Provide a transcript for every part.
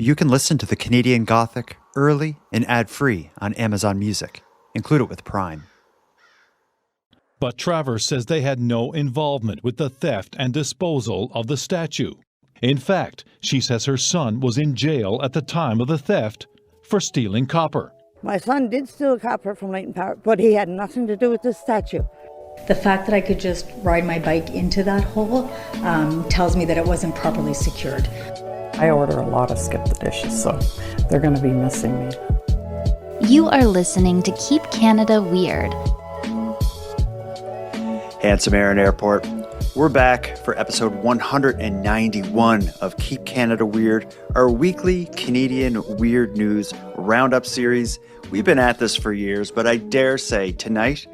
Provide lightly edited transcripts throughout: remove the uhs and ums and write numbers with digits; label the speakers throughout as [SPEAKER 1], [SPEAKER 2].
[SPEAKER 1] You can listen to the Canadian Gothic early and ad-free on Amazon Music. Include it with Prime.
[SPEAKER 2] But Travers says they had no involvement with the theft and disposal of the statue. In fact, she says her son was in jail at the time of the theft for stealing copper.
[SPEAKER 3] My son did steal copper from Leighton Power, but he had nothing to do with the statue.
[SPEAKER 4] The fact that I could just ride my bike into that hole tells me that it wasn't properly secured.
[SPEAKER 5] I order a lot of skip the dishes, so they're going to be missing me.
[SPEAKER 6] You are listening to Keep Canada Weird.
[SPEAKER 1] Handsome Aaron Airport. We're back for episode 191 of Keep Canada Weird, our weekly Canadian weird news roundup series. We've been at this for years, but I dare say tonight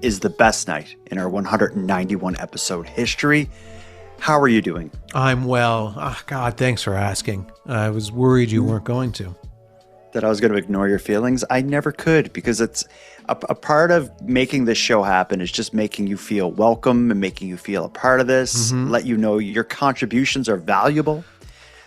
[SPEAKER 1] is the best night in our 191 episode history. How are you doing?
[SPEAKER 7] I'm well. Oh, God, thanks for asking. I was worried you weren't going to.
[SPEAKER 1] That I was going to ignore your feelings? I never could, because it's a part of making this show happen is just making you feel welcome and making you feel a part of this, let you know your contributions are valuable.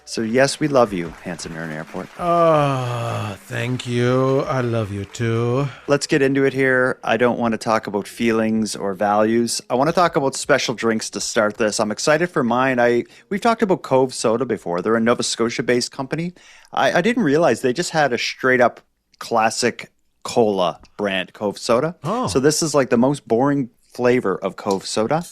[SPEAKER 1] So yes, we love you, Handsome Aaron Airport.
[SPEAKER 7] Oh, thank you. I love you too.
[SPEAKER 1] Let's get into it here. I don't want to talk about feelings or values. I want to talk about special drinks to start this. I'm excited for mine. We've talked about Cove Soda before. They're a Nova Scotia-based company. I didn't realize they just had a straight-up classic cola brand, Cove Soda.
[SPEAKER 7] Oh.
[SPEAKER 1] So this is like the most boring flavor of Cove Soda.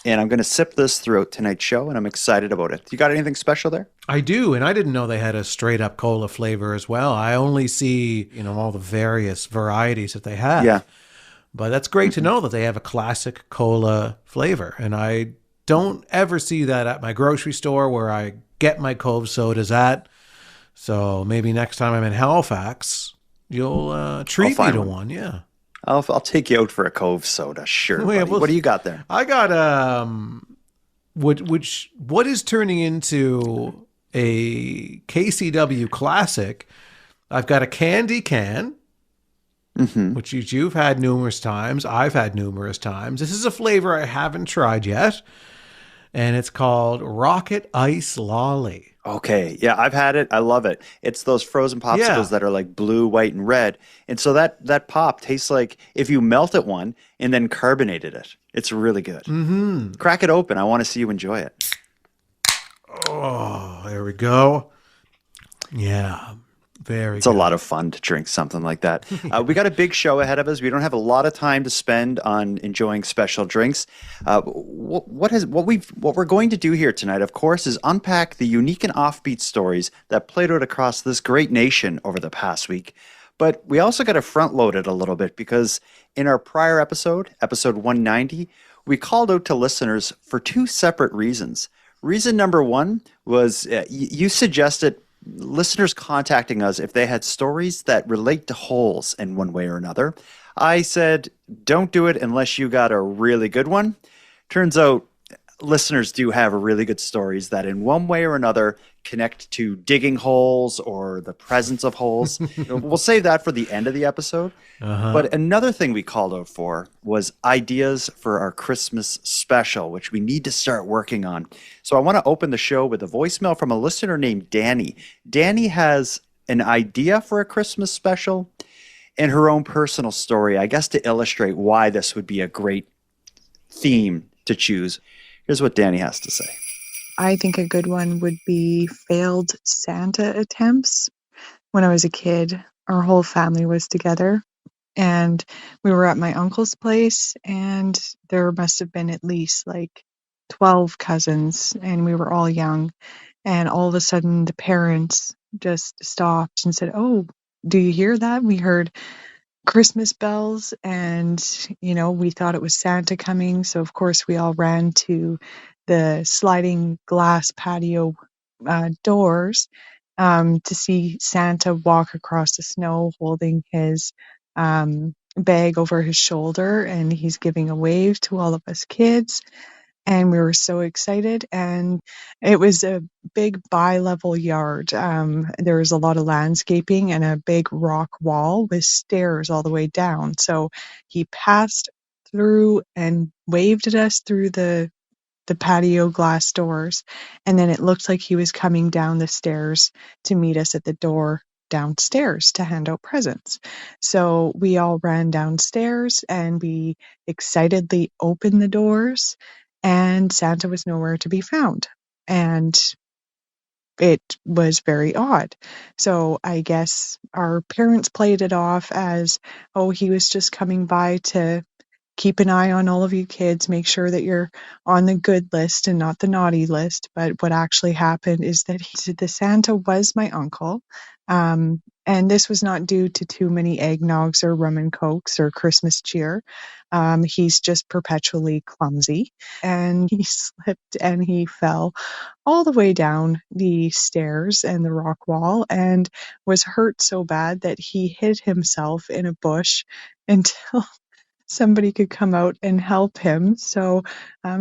[SPEAKER 1] And I'm going to sip this throughout tonight's show, and I'm excited about it. You got anything special there?
[SPEAKER 7] I do, and I didn't know they had a straight-up cola flavor as well. I only see, all the various varieties that they have.
[SPEAKER 1] Yeah.
[SPEAKER 7] But that's great to know that they have a classic cola flavor. And I don't ever see that at my grocery store where I get my Cove sodas at. So maybe next time I'm in Halifax, you'll treat me to one. Yeah.
[SPEAKER 1] I'll take you out for a Cove Soda, sure.
[SPEAKER 7] Well,
[SPEAKER 1] what do you got there?
[SPEAKER 7] I got what is turning into a KCW classic. I've got a candy can, which you've had numerous times. I've had numerous times. This is a flavor I haven't tried yet, and it's called Rocket Ice Lolly.
[SPEAKER 1] Okay, yeah, I've had it. I love it. It's those frozen popsicles that are like blue, white, and red. And so that pop tastes like if you melted one and then carbonated it. It's really good. Mm-hmm. Crack it open. I want to see you enjoy it.
[SPEAKER 7] Oh, there we go. Yeah, very
[SPEAKER 1] It's a lot of fun to drink something like that. We got a big show ahead of us. We don't have a lot of time to spend on enjoying special drinks. What we're going to do here tonight, of course, is unpack the unique and offbeat stories that played out across this great nation over the past week. But we also got to front load it a little bit because in our prior episode 190, we called out to listeners for two separate reasons. Reason number one was you suggested listeners contacting us if they had stories that relate to holes in one way or another. I said, don't do it unless you got a really good one. Turns out listeners do have really good stories that in one way or another connect to digging holes or the presence of holes. We'll save that for the end of the episode. But another thing we called out for was ideas for our Christmas special, which we need to start working on. So I want to open the show with a voicemail from a listener named Danny. Danny has an idea for a Christmas special and her own personal story, I guess, to illustrate why this would be a great theme to choose. Here's what Danny has to say.
[SPEAKER 8] I think a good one would be failed Santa attempts. When I was a kid, our whole family was together and we were at my uncle's place and there must have been at least like 12 cousins and we were all young. And all of a sudden the parents just stopped and said, "Oh, do you hear that? We heard Christmas bells and, we thought it was Santa coming." So of course we all ran to the sliding glass patio doors to see Santa walk across the snow holding his bag over his shoulder, and he's giving a wave to all of us kids. And we were so excited, and it was a big bi-level yard. There was a lot of landscaping and a big rock wall with stairs all the way down. So he passed through and waved at us through the the patio glass doors. And then it looked like he was coming down the stairs to meet us at the door downstairs to hand out presents. So we all ran downstairs and we excitedly opened the doors, and Santa was nowhere to be found. And it was very odd. So I guess our parents played it off as, oh, he was just coming by to keep an eye on all of you kids, make sure that you're on the good list and not the naughty list. But what actually happened is that the Santa was my uncle. And this was not due to too many eggnogs or rum and cokes or Christmas cheer. He's just perpetually clumsy, and he slipped and he fell all the way down the stairs and the rock wall and was hurt so bad that he hid himself in a bush until somebody could come out and help him. So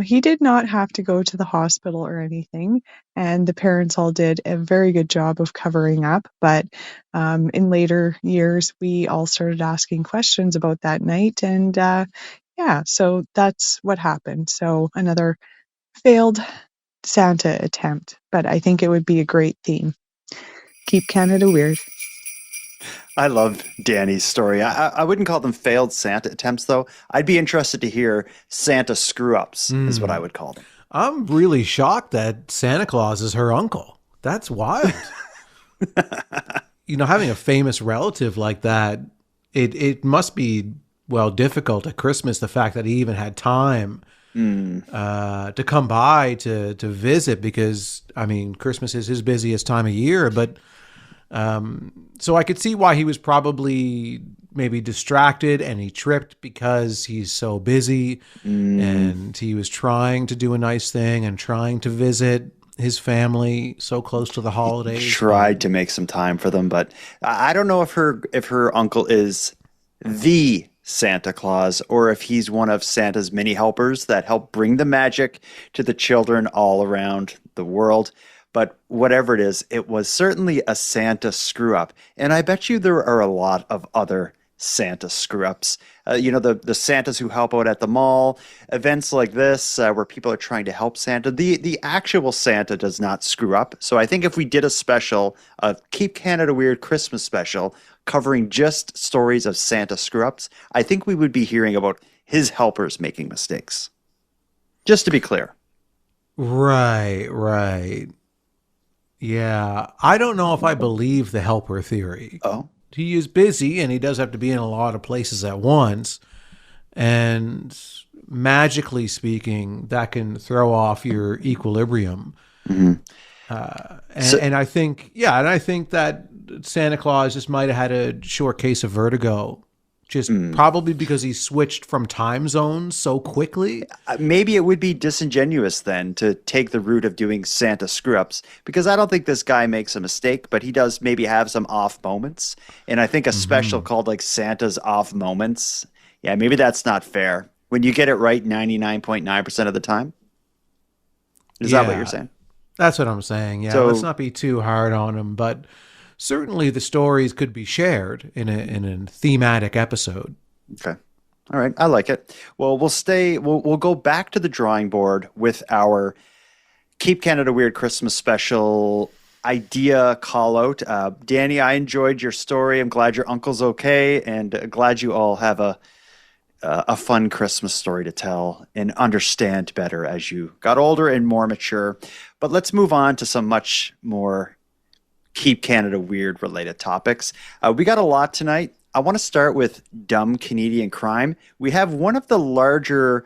[SPEAKER 8] he did not have to go to the hospital or anything. And the parents all did a very good job of covering up. But in later years, we all started asking questions about that night. And yeah, so that's what happened. So another failed Santa attempt. But I think it would be a great theme. Keep Canada weird.
[SPEAKER 1] I love Danny's story. I wouldn't call them failed Santa attempts, though. I'd be interested to hear Santa screw-ups, is what I would call them.
[SPEAKER 7] I'm really shocked that Santa Claus is her uncle. That's wild. Having a famous relative like that, it must be, well, difficult at Christmas, the fact that he even had time to come by to visit, because, I mean, Christmas is his busiest time of year, but so I could see why he was probably maybe distracted and he tripped because he's so busy and he was trying to do a nice thing and trying to visit his family so close to the holidays.
[SPEAKER 1] He tried to make some time for them, but I don't know if her uncle is the Santa Claus or if he's one of Santa's many helpers that help bring the magic to the children all around the world. But whatever it is, it was certainly a Santa screw-up. And I bet you there are a lot of other Santa screw-ups. The Santas who help out at the mall, events like this where people are trying to help Santa. The actual Santa does not screw up. So I think if we did a special, a Keep Canada Weird Christmas special, covering just stories of Santa screw-ups, I think we would be hearing about his helpers making mistakes. Just to be clear.
[SPEAKER 7] Right. Yeah, I don't know if I believe the helper theory.
[SPEAKER 1] Oh.
[SPEAKER 7] He is busy and he does have to be in a lot of places at once. And magically speaking, that can throw off your equilibrium. And I think that Santa Claus just might have had a short case of vertigo. Just probably because he switched from time zones so quickly.
[SPEAKER 1] Maybe it would be disingenuous then to take the route of doing Santa screw-ups, because I don't think this guy makes a mistake, but he does maybe have some off moments. And I think a special called like Santa's Off Moments, yeah, maybe that's not fair. When you get it right 99.9% of the time? Is that what you're saying?
[SPEAKER 7] That's what I'm saying, yeah. So, let's not be too hard on him, but certainly the stories could be shared in a thematic episode.
[SPEAKER 1] Okay. All right. I like it. Well, we'll go back to the drawing board with our Keep Canada Weird Christmas special idea call out. Danny, I enjoyed your story. I'm glad your uncle's okay, and glad you all have a fun Christmas story to tell and understand better as you got older and more mature. But let's move on to some much more Keep Canada Weird related topics. We got a lot tonight. I want to start with dumb Canadian crime. We have one of the larger,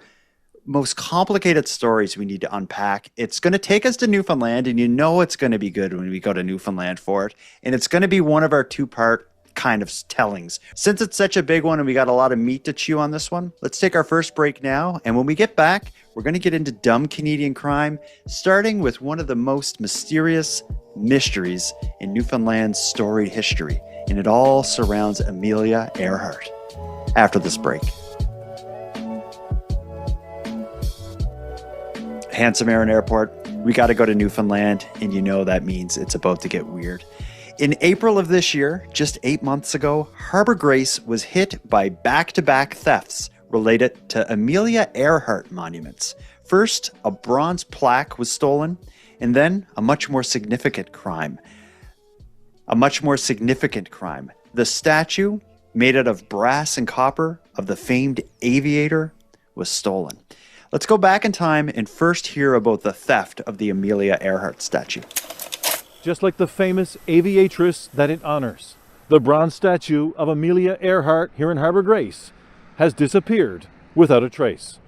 [SPEAKER 1] most complicated stories we need to unpack. It's going to take us to Newfoundland, and you know it's going to be good when we go to Newfoundland for it. And it's going to be one of our two-part kind of tellings. Since it's such a big one and we got a lot of meat to chew on this one, let's take our first break now. And when we get back, we're going to get into dumb Canadian crime, starting with one of the most mysterious mysteries in Newfoundland's storied history. And it all surrounds Amelia Earhart. After this break. Handsome Aaron Airport, we got to go to Newfoundland, and you know that means it's about to get weird. In April of this year, just 8 months ago, Harbour Grace was hit by back-to-back thefts related to Amelia Earhart monuments. First, a bronze plaque was stolen, and then a much more significant crime. The statue, made out of brass and copper, of the famed aviator was stolen. Let's go back in time and first hear about the theft of the Amelia Earhart statue.
[SPEAKER 2] Just like the famous aviatress that it honors, the bronze statue of Amelia Earhart here in Harbor Grace has disappeared without a trace.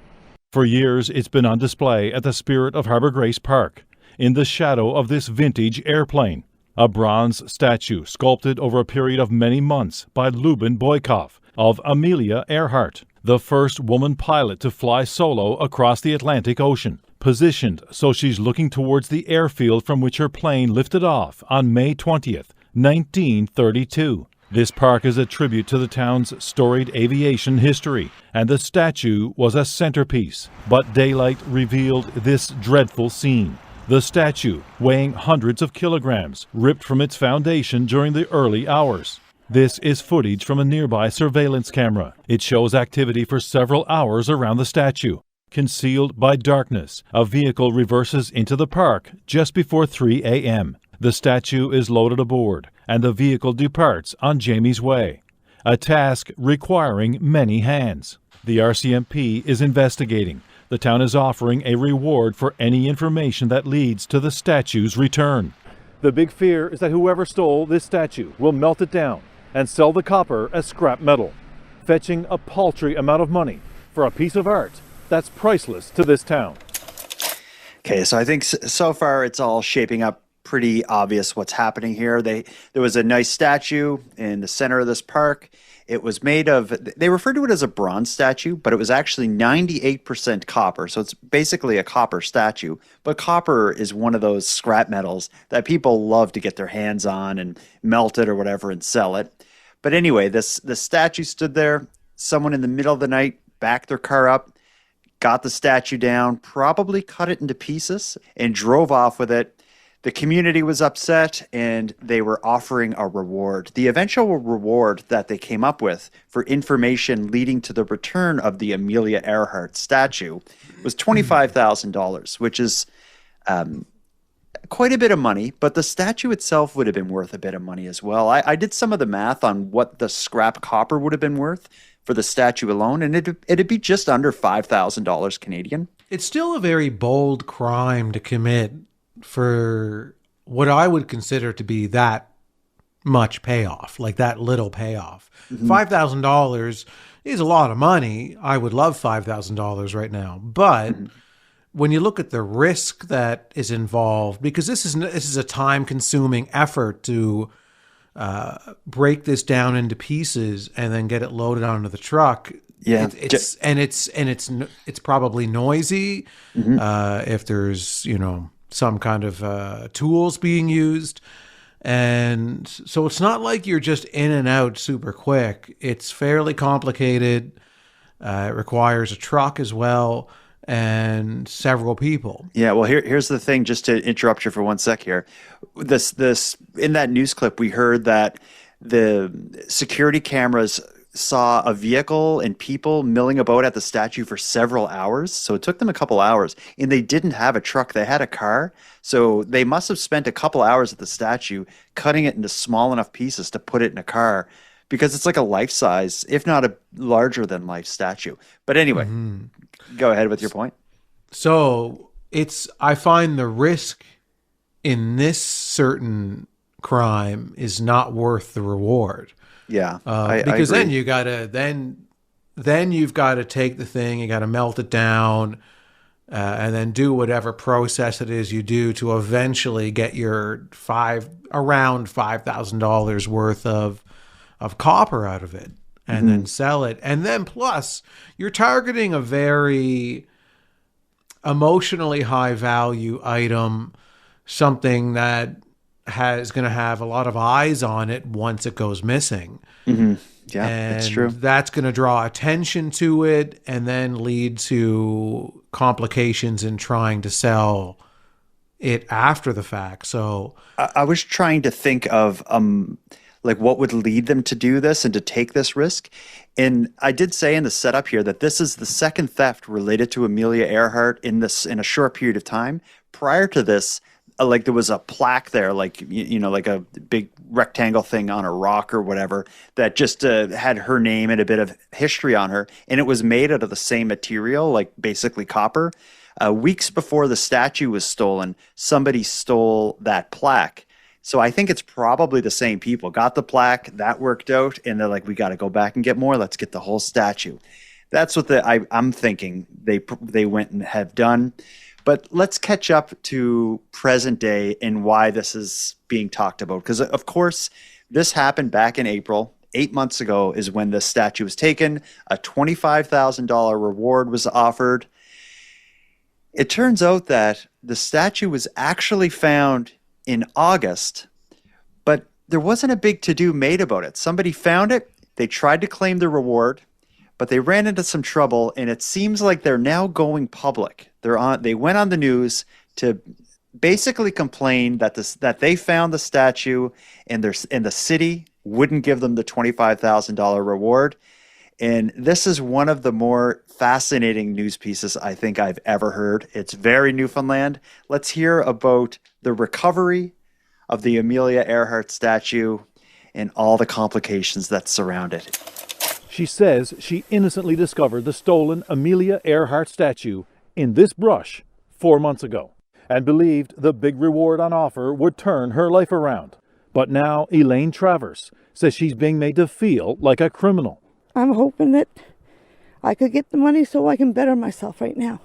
[SPEAKER 2] For years, it's been on display at the Spirit of Harbor Grace Park, in the shadow of this vintage airplane, a bronze statue sculpted over a period of many months by Lubin Boykov of Amelia Earhart, the first woman pilot to fly solo across the Atlantic Ocean, positioned so she's looking towards the airfield from which her plane lifted off on May 20th, 1932. This park is a tribute to the town's storied aviation history, and the statue was a centerpiece. But daylight revealed this dreadful scene. The statue, weighing hundreds of kilograms, ripped from its foundation during the early hours. This is footage from a nearby surveillance camera. It shows activity for several hours around the statue. Concealed by darkness, a vehicle reverses into the park just before 3 a.m. The statue is loaded aboard, and the vehicle departs on Jamie's Way, a task requiring many hands. The RCMP is investigating. The town is offering a reward for any information that leads to the statue's return. The big fear is that whoever stole this statue will melt it down and sell the copper as scrap metal, fetching a paltry amount of money for a piece of art that's priceless to this town.
[SPEAKER 1] Okay, so I think so far it's all shaping up pretty obvious what's happening here. There was a nice statue in the center of this park. It was made of, they referred to it as a bronze statue, but it was actually 98% copper. So it's basically a copper statue. But copper is one of those scrap metals that people love to get their hands on and melt it or whatever and sell it. But anyway, the statue stood there. Someone in the middle of the night backed their car up, got the statue down, probably cut it into pieces, and drove off with it. The community was upset, and they were offering a reward. The eventual reward that they came up with for information leading to the return of the Amelia Earhart statue was $25,000, which is quite a bit of money, but the statue itself would have been worth a bit of money as well. I did some of the math on what the scrap copper would have been worth for the statue alone, and it'd be just under $5,000 Canadian.
[SPEAKER 7] It's still a very bold crime to commit for what I would consider to be that much payoff, like that little payoff. $5,000 is a lot of money. I would love $5,000 right now. But when you look at the risk that is involved, because this is a time-consuming effort to break this down into pieces and then get it loaded onto the truck. Yeah, it's probably noisy. If there's some kind of tools being used. And so it's not like you're just in and out super quick. It's fairly complicated. It requires a truck as well and several people.
[SPEAKER 1] Yeah, well, here's the thing, just to interrupt you for 1 sec here. This in that news clip, we heard that the security cameras saw a vehicle and people milling about at the statue for several hours. So it took them a couple hours, and they didn't have a truck. They had a car. So they must have spent a couple hours at the statue cutting it into small enough pieces to put it in a car, because it's like a life-size, if not a larger than life statue. But anyway, go ahead with your point.
[SPEAKER 7] So I find the risk in this certain crime is not worth the reward.
[SPEAKER 1] Yeah,
[SPEAKER 7] because
[SPEAKER 1] I
[SPEAKER 7] then you gotta then you've got to take the thing, you got to melt it down, and then do whatever process it is you do to eventually get your around $5,000 worth of copper out of it, and then sell it, and then plus you're targeting a very emotionally high value item, something that is going to have a lot of eyes on it once it goes missing.
[SPEAKER 1] Yeah,
[SPEAKER 7] and
[SPEAKER 1] that's true.
[SPEAKER 7] That's going to draw attention to it and then lead to complications in trying to sell it after the fact. So
[SPEAKER 1] I was trying to think of like what would lead them to do this and to take this risk. And I did say in the setup here that this is the second theft related to Amelia Earhart in a short period of time. Prior to this, like there was a plaque there, like like a big rectangle thing on a rock or whatever that just had her name and a bit of history on her, and it was made out of the same material, like basically copper. Weeks before the statue was stolen, somebody stole that plaque. So I think it's probably the same people. Got the plaque, that worked out, and they're like, we got to go back and get more. Let's get the whole statue. That's what I'm thinking they went and have done. But let's catch up to present day and why this is being talked about. Because, of course, this happened back in April. 8 months ago is when the statue was taken. A $25,000 reward was offered. It turns out that the statue was actually found in August, but there wasn't a big to-do made about it. Somebody found it. They tried to claim the reward, but they ran into some trouble, and it seems like they're now going public. They went on the news to basically complain that they found the statue and the city wouldn't give them the $25,000 reward. And this is one of the more fascinating news pieces I think I've ever heard. It's very Newfoundland. Let's hear about the recovery of the Amelia Earhart statue and all the complications that surround it.
[SPEAKER 2] She says she innocently discovered the stolen Amelia Earhart statue in this brush 4 months ago and believed the big reward on offer would turn her life around. But now Elaine Travers says she's being made to feel like a criminal.
[SPEAKER 3] I'm hoping that I could get the money so I can better myself right now.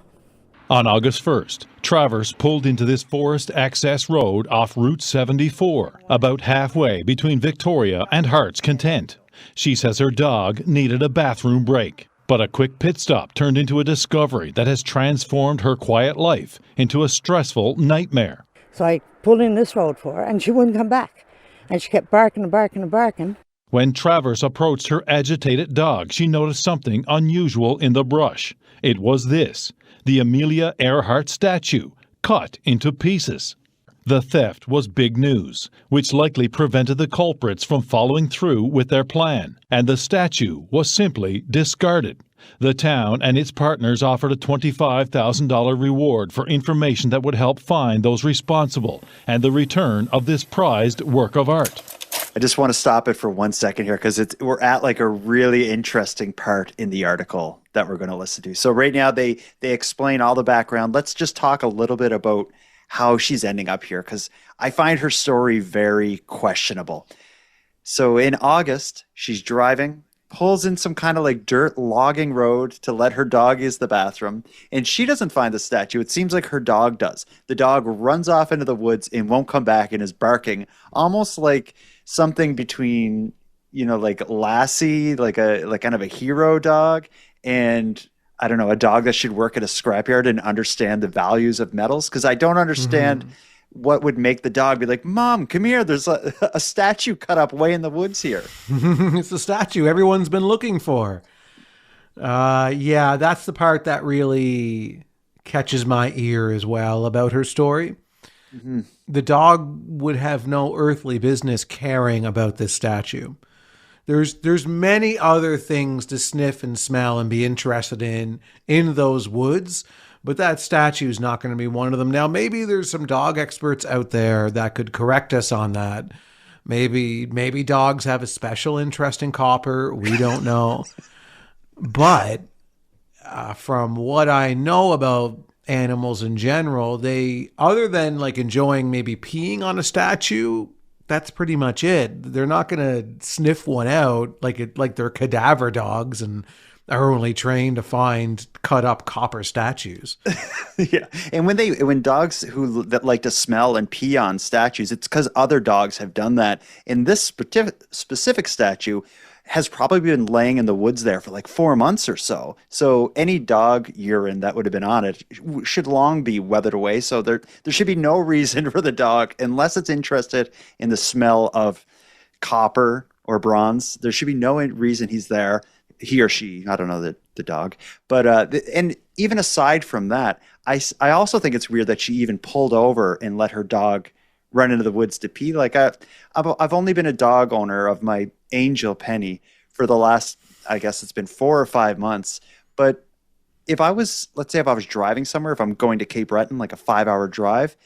[SPEAKER 2] On August 1st, Travers pulled into this forest access road off Route 74, about halfway between Victoria and Heart's Content. She says her dog needed a bathroom break, but a quick pit stop turned into a discovery that has transformed her quiet life into a stressful nightmare.
[SPEAKER 3] So I pulled in this road for her, and she wouldn't come back. And she kept barking and barking and barking.
[SPEAKER 2] When Travers approached her agitated dog, she noticed something unusual in the brush. It was this, the Amelia Earhart statue, cut into pieces. The theft was big news, which likely prevented the culprits from following through with their plan, and the statue was simply discarded. The town and its partners offered a $25,000 reward for information that would help find those responsible and the return of this prized work of art.
[SPEAKER 1] I just want to stop it for 1 second here because we're at like a really interesting part in the article that we're going to listen to. So right now they explain all the background. Let's just talk a little bit about how she's ending up here because I find her story very questionable. So in August, she's driving, pulls in some kind of like dirt logging road to let her dog use the bathroom, and she doesn't find the statue. It seems like her dog does. The dog runs off into the woods and won't come back and is barking, almost like something between, like Lassie, like kind of a hero dog, and I don't know, a dog that should work at a scrapyard and understand the values of metals. Because I don't understand what would make the dog be like, Mom, come here. There's a statue cut up way in the woods here.
[SPEAKER 7] It's the statue everyone's been looking for. Yeah, that's the part that really catches my ear as well about her story. Mm-hmm. The dog would have no earthly business caring about this statue. There's many other things to sniff and smell and be interested in those woods, but that statue is not going to be one of them. Now, maybe there's some dog experts out there that could correct us on that. Maybe dogs have a special interest in copper. We don't know. But from what I know about animals in general, they, other than like enjoying maybe peeing on a statue, that's pretty much it. They're not going to sniff one out like they're cadaver dogs and are only trained to find cut up copper statues.
[SPEAKER 1] Yeah. And when dogs that like to smell and pee on statues, it's because other dogs have done that. And this specific statue has probably been laying in the woods there for like 4 months or so. So any dog urine that would have been on it should long be weathered away. So there should be no reason for the dog, unless it's interested in the smell of copper or bronze, there should be no reason he's there. He or she, I don't know the dog. But and even aside from that, I also think it's weird that she even pulled over and let her dog run into the woods to pee. Like I've only been a dog owner of my Angel Penny for the last, I guess it's been 4 or 5 months. But let's say if I was driving somewhere, if I'm going to Cape Breton, like a 5-hour drive,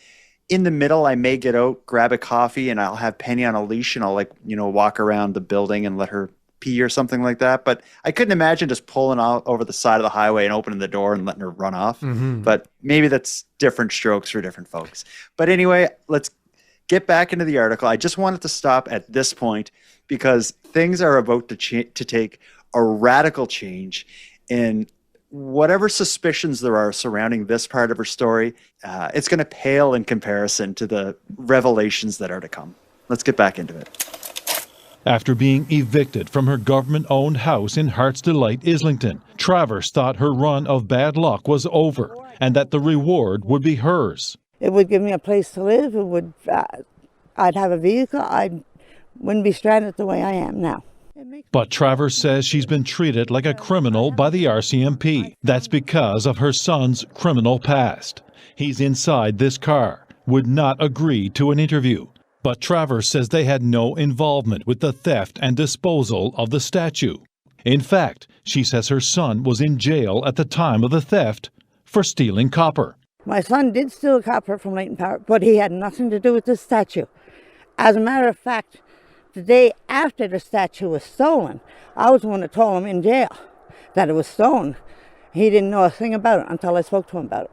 [SPEAKER 1] in the middle, I may get out, grab a coffee, and I'll have Penny on a leash, and I'll walk around the building and let her pee or something like that. But I couldn't imagine just pulling out over the side of the highway and opening the door and letting her run off. But maybe that's different strokes for different folks. But anyway, let's get back into the article. I just wanted to stop at this point because things are about to take a radical change in whatever suspicions there are surrounding this part of her story. It's going to pale in comparison to the revelations that are to come. Let's get back into it.
[SPEAKER 2] After being evicted from her government-owned house in Heart's Delight, Islington, Travers thought her run of bad luck was over and that the reward would be hers.
[SPEAKER 3] It would give me a place to live. I'd have a vehicle. I wouldn't be stranded the way I am now.
[SPEAKER 2] But Travers says she's been treated like a criminal by the RCMP. That's because of her son's criminal past. He's inside this car, would not agree to an interview. But Travers says they had no involvement with the theft and disposal of the statue. In fact, she says her son was in jail at the time of the theft for stealing copper.
[SPEAKER 3] My son did steal copper from Leighton Power, but he had nothing to do with the statue. As a matter of fact, the day after the statue was stolen, I was the one that told him in jail that it was stolen. He didn't know a thing about it until I spoke to him about it.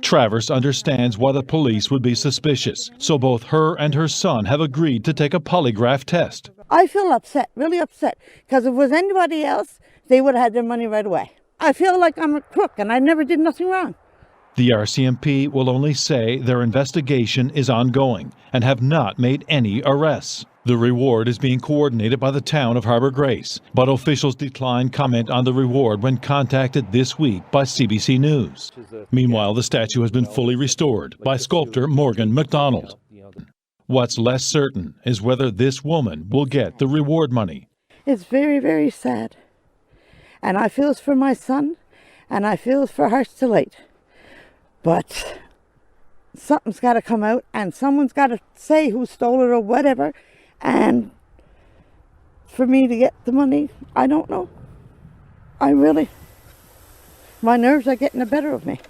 [SPEAKER 2] Travers understands why the police would be suspicious, so both her and her son have agreed to take a polygraph test.
[SPEAKER 3] I feel upset, really upset, because if it was anybody else, they would have had their money right away. I feel like I'm a crook and I never did nothing wrong.
[SPEAKER 2] The RCMP will only say their investigation is ongoing and have not made any arrests. The reward is being coordinated by the town of Harbour Grace, but officials declined comment on the reward when contacted this week by CBC News. Meanwhile, the statue has been fully restored by sculptor Morgan MacDonald. What's less certain is whether this woman will get the reward money.
[SPEAKER 3] It's very, very sad. And I feel for my son, and I feel for Heart's Delight. But something's got to come out, and someone's got to say who stole it or whatever. And for me to get the money, I don't know. My nerves are getting the better of me.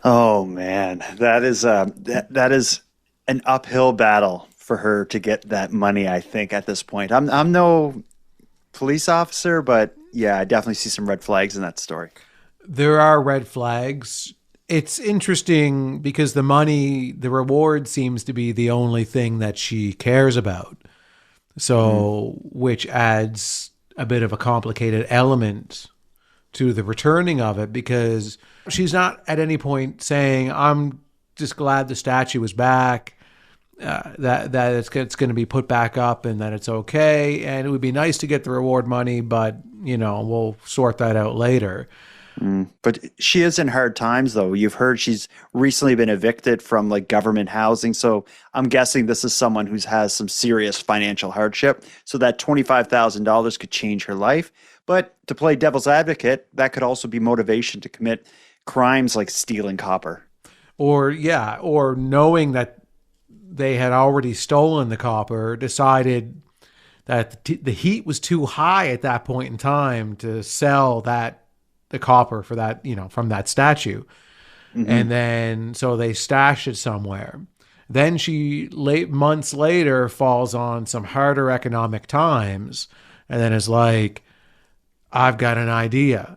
[SPEAKER 1] Oh man, that is an uphill battle for her to get that money, I think, at this point. I'm no police officer, but yeah, I definitely see some red flags in that story.
[SPEAKER 7] There are red flags. It's interesting because the reward seems to be the only thing that she cares about. So, which adds a bit of a complicated element to the returning of it, because she's not at any point saying, I'm just glad the statue is back, that it's going to be put back up and that it's okay. And it would be nice to get the reward money, but, we'll sort that out later.
[SPEAKER 1] But she is in hard times, though. You've heard she's recently been evicted from government housing. So I'm guessing this is someone who has some serious financial hardship. So that $25,000 could change her life. But to play devil's advocate, that could also be motivation to commit crimes like stealing copper.
[SPEAKER 7] Or knowing that they had already stolen the copper, decided that the heat was too high at that point in time to sell the copper for that, from that statue. And then, so they stashed it somewhere. Then she, months later, falls on some harder economic times and then is like, I've got an idea.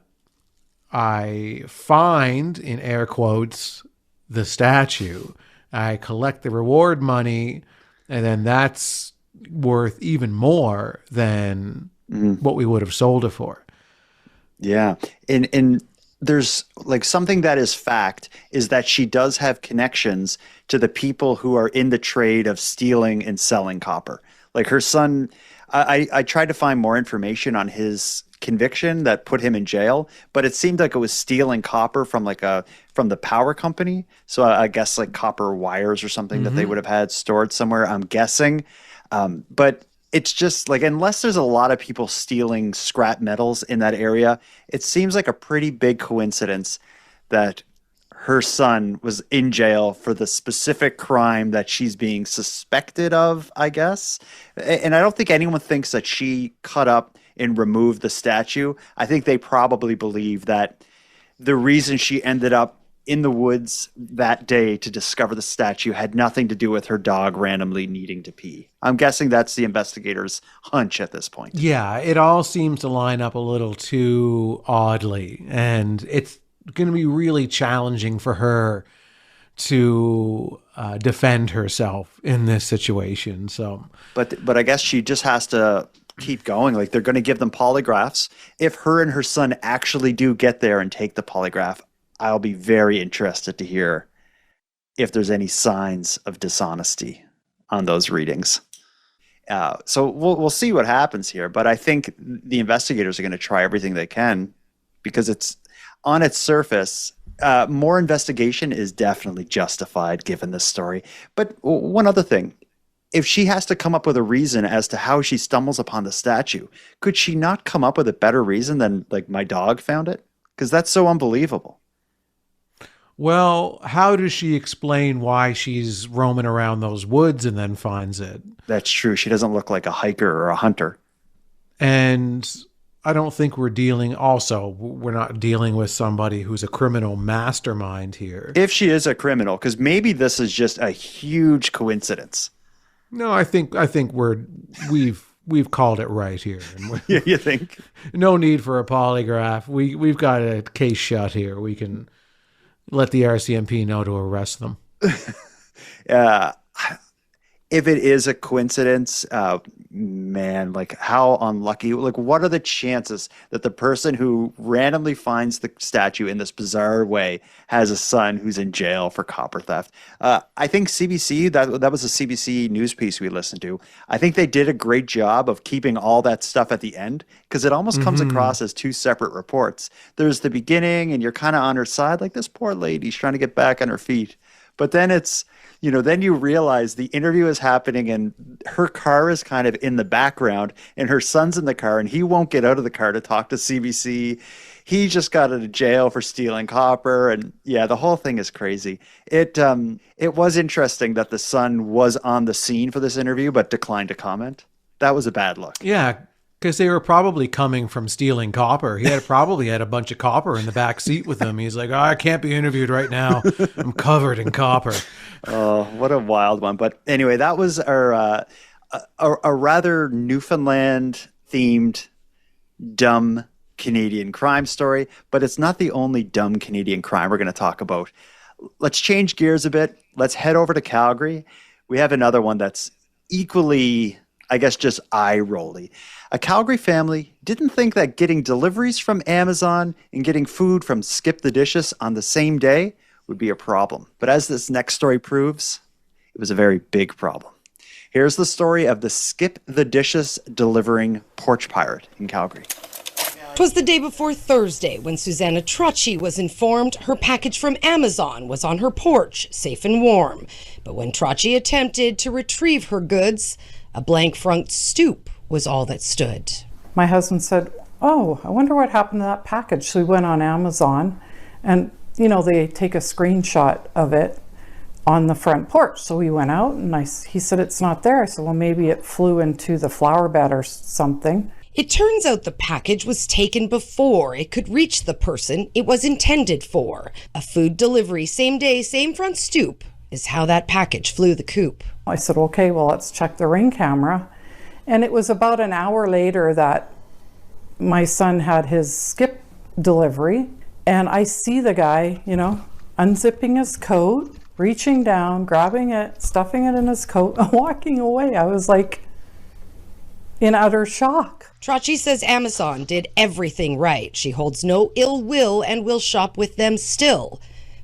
[SPEAKER 7] I find, in air quotes, the statue. I collect the reward money, and then that's worth even more than what we would have sold it for.
[SPEAKER 1] Yeah. And there's something that is fact is that she does have connections to the people who are in the trade of stealing and selling copper. Like her son, I tried to find more information on his conviction that put him in jail, but it seemed like it was stealing copper from from the power company. So I guess copper wires or something that they would have had stored somewhere, I'm guessing. But it's just unless there's a lot of people stealing scrap metals in that area, it seems like a pretty big coincidence that her son was in jail for the specific crime that she's being suspected of, I guess. And I don't think anyone thinks that she cut up and removed the statue. I think they probably believe that the reason she ended up in the woods that day to discover the statue had nothing to do with her dog randomly needing to pee. I'm guessing that's the investigator's hunch at this point.
[SPEAKER 7] Yeah, it all seems to line up a little too oddly, and it's going to be really challenging for her to defend herself in this situation. So,
[SPEAKER 1] but I guess she just has to keep going. Like, they're going to give them polygraphs. If her and her son actually do get there and take the polygraph, I'll be very interested to hear if there's any signs of dishonesty on those readings. So we'll see what happens here. But I think the investigators are going to try everything they can, because it's on its surface. More investigation is definitely justified given this story. But one other thing. If she has to come up with a reason as to how she stumbles upon the statue, could she not come up with a better reason than, like, my dog found it? Because that's so unbelievable.
[SPEAKER 7] well, how does she explain why she's roaming around those woods and then finds it?
[SPEAKER 1] That's true. She doesn't look like a hiker or a hunter.
[SPEAKER 7] And I don't think we're not dealing with somebody who's a criminal mastermind here.
[SPEAKER 1] If she is a criminal, because maybe this is just a huge coincidence.
[SPEAKER 7] No, I think we've called it right here. And
[SPEAKER 1] Yeah, you think?
[SPEAKER 7] no need for a polygraph. We've got a case shut here. We can let the RCMP know to arrest them.
[SPEAKER 1] If it is a coincidence, man, like, how unlucky. Like, what are the chances that the person who randomly finds the statue in this bizarre way has a son who's in jail for copper theft? I think CBC, that was a CBC news piece we listened to. I think they did a great job of keeping all that stuff at the end, because it almost comes across as two separate reports. There's the beginning, and you're kind of on her side, like, this poor lady's trying to get back on her feet. But then it's, then you realize the interview is happening and her car is kind of in the background and her son's in the car and he won't get out of the car to talk to CBC. He just got out of jail for stealing copper. And yeah, the whole thing is crazy. It was interesting that the son was on the scene for this interview, but declined to comment. That was a bad look.
[SPEAKER 7] Yeah, because they were probably coming from stealing copper. He probably had a bunch of copper in the back seat with him. He's like, I can't be interviewed right now. I'm covered in copper.
[SPEAKER 1] Oh, what a wild one. But anyway, that was our a rather Newfoundland themed dumb Canadian crime story, but it's not the only dumb Canadian crime we're going to talk about. Let's change gears a bit. Let's head over to Calgary. We have another one that's equally, I guess, just eye-rolly. A Calgary family didn't think that getting deliveries from Amazon and getting food from Skip the Dishes on the same day would be a problem. But as this next story proves, it was a very big problem. Here's the story of the Skip the Dishes delivering porch pirate in Calgary.
[SPEAKER 9] 'Twas the day before Thursday when Susanna Trotchy was informed her package from Amazon was on her porch, safe and warm. But when Trotchy attempted to retrieve her goods, a blank front stoop was all that stood.
[SPEAKER 5] My husband said, oh, I wonder what happened to that package. So we went on Amazon and, they take a screenshot of it on the front porch. So we went out and he said, it's not there. I said, well, maybe it flew into the flower bed or something.
[SPEAKER 9] It turns out the package was taken before it could reach the person it was intended for. A food delivery, same day, same front stoop is how that package flew the coop.
[SPEAKER 5] I said, okay, well, let's check the Ring camera. And it was about an hour later that my son had his Skip delivery. And I see the guy, unzipping his coat, reaching down, grabbing it, stuffing it in his coat, and walking away. I was like in utter shock.
[SPEAKER 9] Trotchy says Amazon did everything right. She holds no ill will and will shop with them still.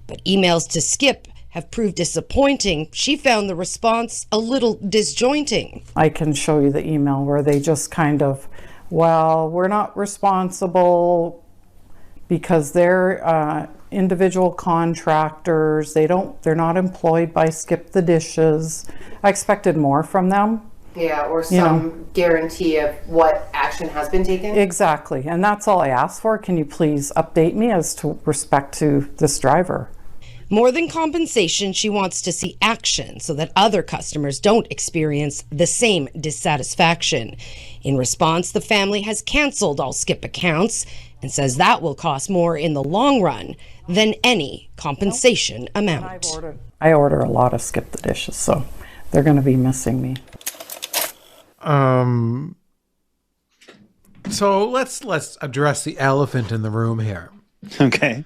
[SPEAKER 9] But emails to Skip have proved disappointing. She found the response a little disjointing.
[SPEAKER 5] I can show you the email where they just kind of, well, we're not responsible because they're individual contractors. They're not employed by Skip the Dishes. I expected more from them.
[SPEAKER 10] Yeah, or some guarantee of what action has been taken.
[SPEAKER 5] Exactly, and that's all I asked for. Can you please update me as to respect to this driver?
[SPEAKER 9] More than compensation, she wants to see action so that other customers don't experience the same dissatisfaction. In response, the family has canceled all Skip accounts and says that will cost more in the long run than any compensation amount.
[SPEAKER 5] I order a lot of Skip the Dishes, so they're going to be missing me.
[SPEAKER 7] So let's address the elephant in the room here.
[SPEAKER 1] Okay.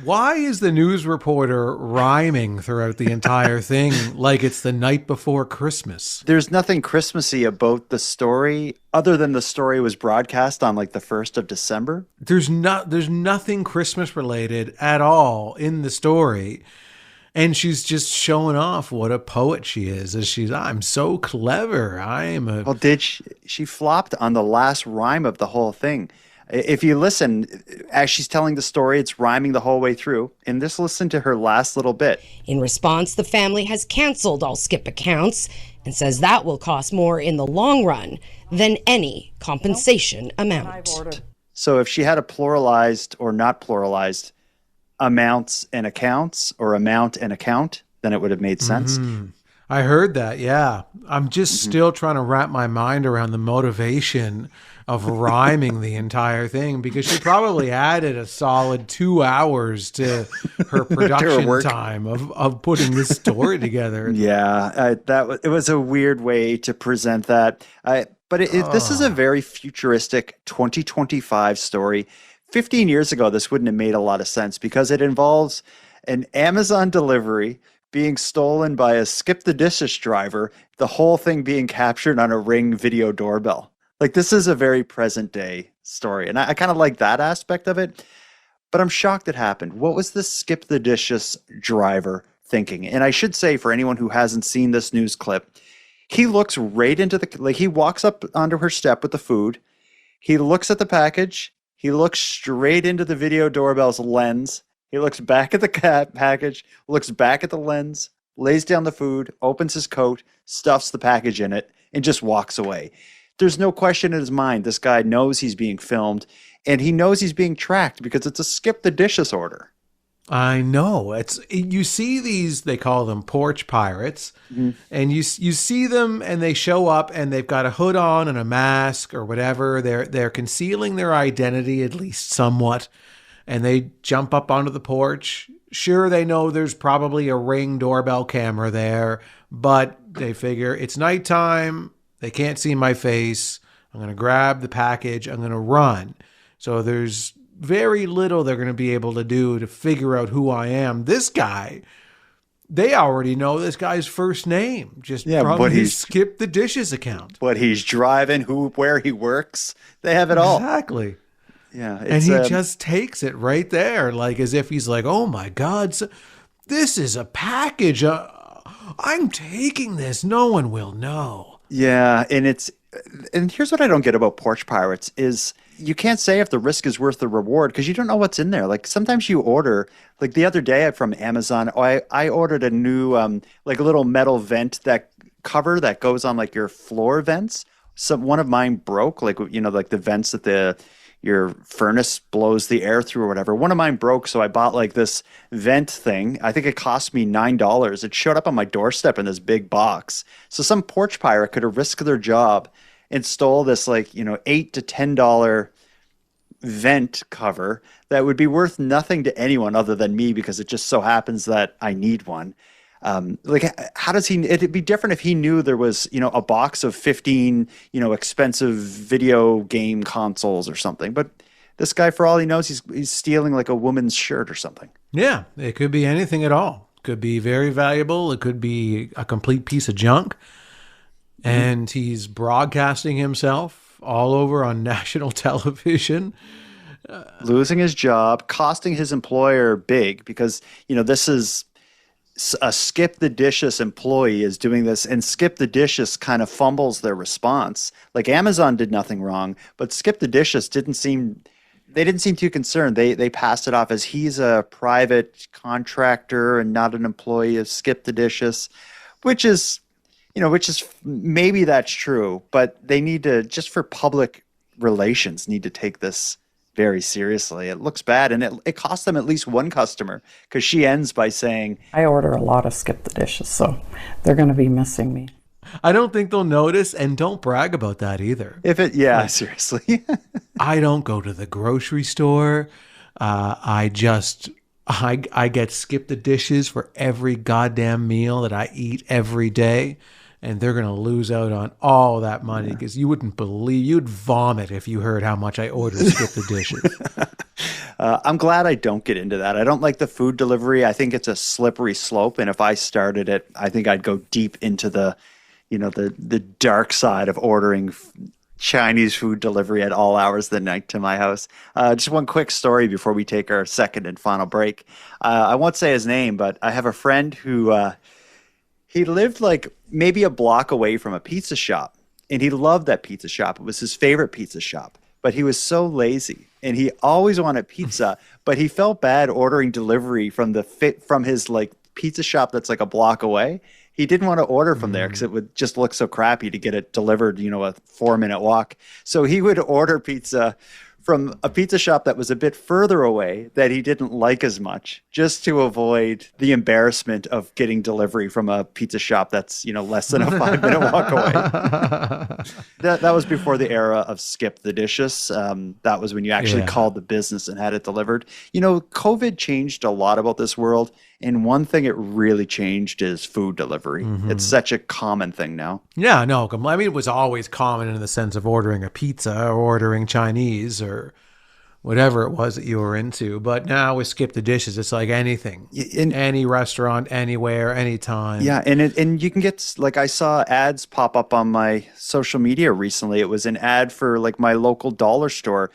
[SPEAKER 7] Why is the news reporter rhyming throughout the entire thing like it's the night before Christmas?
[SPEAKER 1] There's nothing Christmassy about the story other than the story was broadcast on like the 1st of December.
[SPEAKER 7] There's nothing Christmas related at all in the story. And she's just showing off what a poet she is. I'm so clever.
[SPEAKER 1] Well, she flopped on the last rhyme of the whole thing. If you listen, as she's telling the story, it's rhyming the whole way through. And just listen to her last little bit.
[SPEAKER 9] In response, the family has canceled all Skip accounts and says that will cost more in the long run than any compensation amount.
[SPEAKER 1] So if she had a pluralized or not pluralized amounts and accounts or amount and account, then it would have made sense.
[SPEAKER 7] Mm-hmm. I heard that, yeah. I'm just still trying to wrap my mind around the motivation of rhyming the entire thing, because she probably added a solid 2 hours to her production time of putting this story together.
[SPEAKER 1] Yeah, it was a weird way to present that. But this is a very futuristic 2025 story. 15 years ago, this wouldn't have made a lot of sense because it involves an Amazon delivery being stolen by a Skip the Dishes driver, the whole thing being captured on a Ring video doorbell. Like, this is a very present day story. And I kind of like that aspect of it, but I'm shocked it happened. What was the Skip the Dishes driver thinking? And I should say, for anyone who hasn't seen this news clip, he looks right into he walks up onto her step with the food. He looks at the package. He looks straight into the video doorbell's lens. He looks back at the package, looks back at the lens, lays down the food, opens his coat, stuffs the package in it, and just walks away. There's no question in his mind. This guy knows he's being filmed, and he knows he's being tracked because it's a Skip the Dishes order.
[SPEAKER 7] I know. You see these, they call them porch pirates, and you see them and they show up and they've got a hood on and a mask or whatever. They're concealing their identity, at least somewhat, and they jump up onto the porch. Sure, they know there's probably a Ring doorbell camera there, but they figure it's nighttime. They can't see my face. I'm going to grab the package. I'm going to run. So there's very little they're going to be able to do to figure out who I am. This guy, they already know this guy's first name just from his Skip the Dishes account.
[SPEAKER 1] What he's driving, where he works. They have it all.
[SPEAKER 7] Exactly.
[SPEAKER 1] Yeah.
[SPEAKER 7] And he just takes it right there, like as if he's like, oh my God, this is a package. I'm taking this. No one will know.
[SPEAKER 1] Yeah. And here's what I don't get about porch pirates is you can't say if the risk is worth the reward because you don't know what's in there. Like sometimes you order, like the other day from Amazon, I ordered a new like a little metal vent cover that goes on like your floor vents. So one of mine broke, like like the vents that your furnace blows the air through or whatever. One of mine broke, so I bought like this vent thing. I think it cost me $9. It showed up on my doorstep in this big box. So some porch pirate could have risked their job and stole this like, $8 to $10 vent cover that would be worth nothing to anyone other than me because it just so happens that I need one. Like, how does it'd be different if he knew there was, a box of 15, expensive video game consoles or something. But this guy, for all he knows, he's stealing like a woman's shirt or something.
[SPEAKER 7] Yeah, it could be anything at all. Could be very valuable. It could be a complete piece of junk. And he's broadcasting himself all over on national television.
[SPEAKER 1] Losing his job, costing his employer big because, this is a Skip the Dishes employee is doing this, and Skip the Dishes kind of fumbles their response. Like Amazon did nothing wrong, but Skip the Dishes didn't seem too concerned. They passed it off as he's a private contractor and not an employee of Skip the Dishes, which is maybe that's true, but they need to, just for public relations, need to take this very seriously. It looks bad, and it cost them at least one customer, because she ends by saying,
[SPEAKER 5] I order a lot of skip the dishes, so they're going to be missing me.
[SPEAKER 7] I don't think they'll notice, and don't brag about that either.
[SPEAKER 1] Seriously.
[SPEAKER 7] I don't go to the grocery store. I get skip the dishes for every goddamn meal that I eat every day. And they're going to lose out on all that money, because you wouldn't believe, you'd vomit if you heard how much I order skip the dishes.
[SPEAKER 1] I'm glad I don't get into that. I don't like the food delivery. I think it's a slippery slope. And if I started it, I think I'd go deep into the dark side of ordering Chinese food delivery at all hours of the night to my house. Just one quick story before we take our second and final break. I won't say his name, but I have a friend who he lived like maybe a block away from a pizza shop, and he loved that pizza shop. It was his favorite pizza shop, but he was so lazy, and he always wanted pizza, but he felt bad ordering delivery from his like pizza shop that's like a block away. He didn't want to order from there because it would just look so crappy to get it delivered, a 4-minute walk. So he would order pizza from a pizza shop that was a bit further away that he didn't like as much, just to avoid the embarrassment of getting delivery from a pizza shop that's, less than a 5-minute walk away. That was before the era of skip the dishes. That was when you actually called the business and had it delivered. COVID changed a lot about this world. And one thing it really changed is food delivery. It's such a common thing now.
[SPEAKER 7] Yeah, no, I mean, it was always common in the sense of ordering a pizza or ordering Chinese or whatever it was that you were into. But now with skip the dishes, it's like anything. In any restaurant, anywhere, anytime.
[SPEAKER 1] Yeah, and you can get, like, I saw ads pop up on my social media recently. It was an ad for like my local dollar store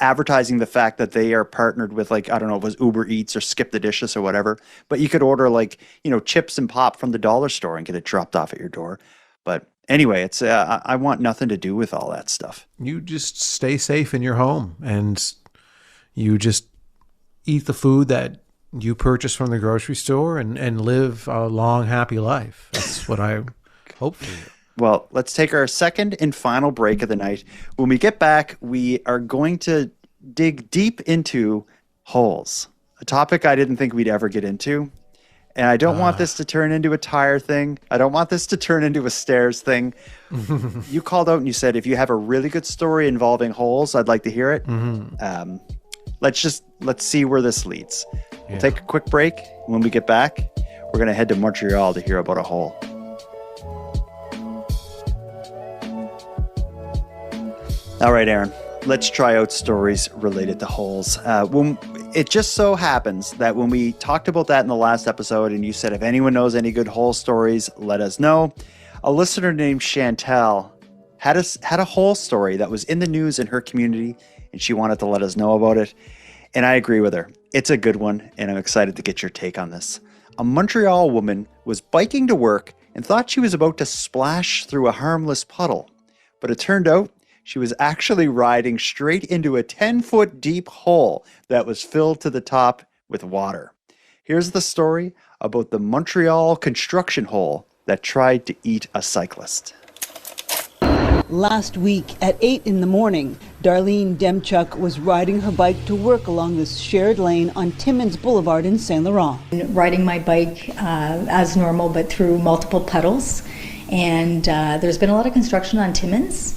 [SPEAKER 1] advertising the fact that they are partnered with, like, I don't know, it was Uber Eats or Skip the Dishes or whatever. But you could order like, chips and pop from the dollar store and get it dropped off at your door. But anyway, it's I want nothing to do with all that stuff.
[SPEAKER 7] You just stay safe in your home, and you just eat the food that you purchase from the grocery store and live a long, happy life. That's what I hope for you.
[SPEAKER 1] Well, let's take our second and final break of the night. When we get back, we are going to dig deep into holes, a topic I didn't think we'd ever get into. And I don't want this to turn into a tire thing. I don't want this to turn into a stairs thing. You called out and you said, if you have a really good story involving holes, I'd like to hear it. Let's see where this leads. We'll take a quick break. When we get back, we're going to head to Montreal to hear about a hole. All right, Aaron, let's try out stories related to holes. It just so happens that when we talked about that in the last episode, and you said, if anyone knows any good hole stories, let us know. A listener named Chantal had a hole story that was in the news in her community, and she wanted to let us know about it. And I agree with her. It's a good one, and I'm excited to get your take on this. A Montreal woman was biking to work and thought she was about to splash through a harmless puddle. But it turned out she was actually riding straight into a 10-foot deep hole that was filled to the top with water. Here's the story about the Montreal construction hole that tried to eat a cyclist.
[SPEAKER 11] Last week at 8 in the morning, Darlene Demchuk was riding her bike to work along this shared lane on Timmins Boulevard in Saint Laurent.
[SPEAKER 4] Riding my bike as normal, but through multiple puddles. And there's been a lot of construction on Timmins,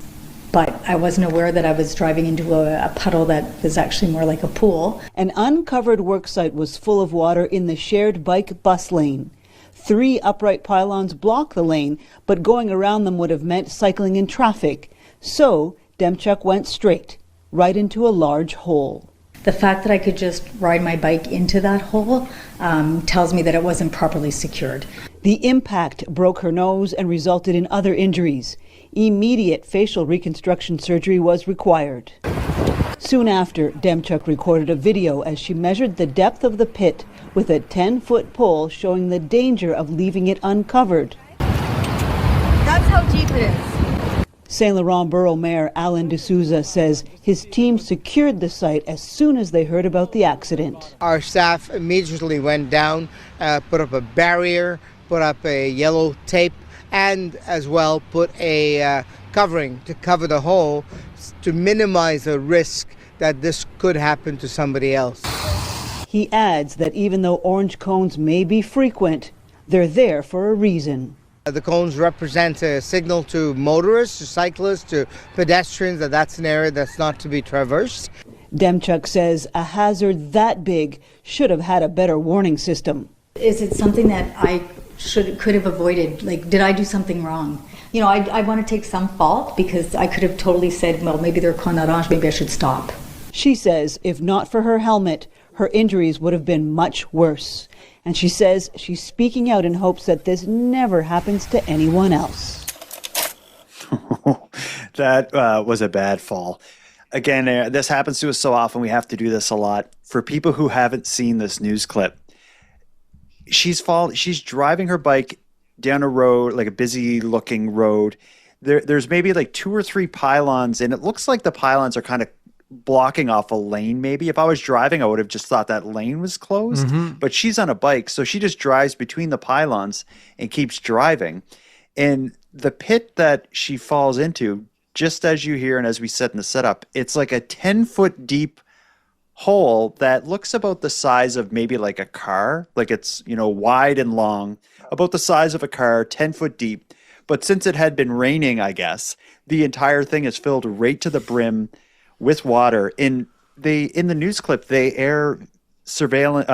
[SPEAKER 4] but I wasn't aware that I was driving into a puddle that was actually more like a pool.
[SPEAKER 11] An uncovered worksite was full of water in the shared bike bus lane. 3 upright pylons block the lane, but going around them would have meant cycling in traffic. So Demchuk went straight, right into a large hole.
[SPEAKER 4] The fact that I could just ride my bike into that hole tells me that it wasn't properly secured.
[SPEAKER 11] The impact broke her nose and resulted in other injuries. Immediate facial reconstruction surgery was required. Soon after, Demchuk recorded a video as she measured the depth of the pit with a 10-foot pole showing the danger of leaving it uncovered.
[SPEAKER 12] That's how deep it is.
[SPEAKER 11] Saint Laurent Borough Mayor Alan D'Souza says his team secured the site as soon as they heard about the accident.
[SPEAKER 13] Our staff immediately went down, put up a barrier, put up a yellow tape, and as well put a covering to cover the hole to minimize the risk that this could happen to somebody else.
[SPEAKER 11] He adds that even though orange cones may be frequent, they're there for a reason.
[SPEAKER 13] The cones represent a signal to motorists, to cyclists, to pedestrians that that's an area that's not to be traversed.
[SPEAKER 11] Demchuk says a hazard that big should have had a better warning system.
[SPEAKER 4] Is it something that I could have avoided? Like, did I do something wrong? You know, I want to take some fault because I could have totally said, well, maybe they're con orange, maybe I should stop.
[SPEAKER 11] She says if not for her helmet, her injuries would have been much worse. And she says she's speaking out in hopes that this never happens to anyone else.
[SPEAKER 1] That was a bad fall. Again, this happens to us so often. We have to do this a lot. For people who haven't seen this news clip, she's driving her bike down a road, like a busy looking road. There's maybe like 2 or 3 pylons, and it looks like the pylons are kind of blocking off a lane. Maybe if I was driving, I would have just thought that lane was closed, but she's on a bike. So she just drives between the pylons and keeps driving. And the pit that she falls into, just as you hear and as we said in the setup, it's like a 10-foot deep hole that looks about the size of maybe like a car. Like it's, wide and long, about the size of a car, 10-foot deep. But since it had been raining, I guess, the entire thing is filled right to the brim with water. In the news clip, they air surveillance,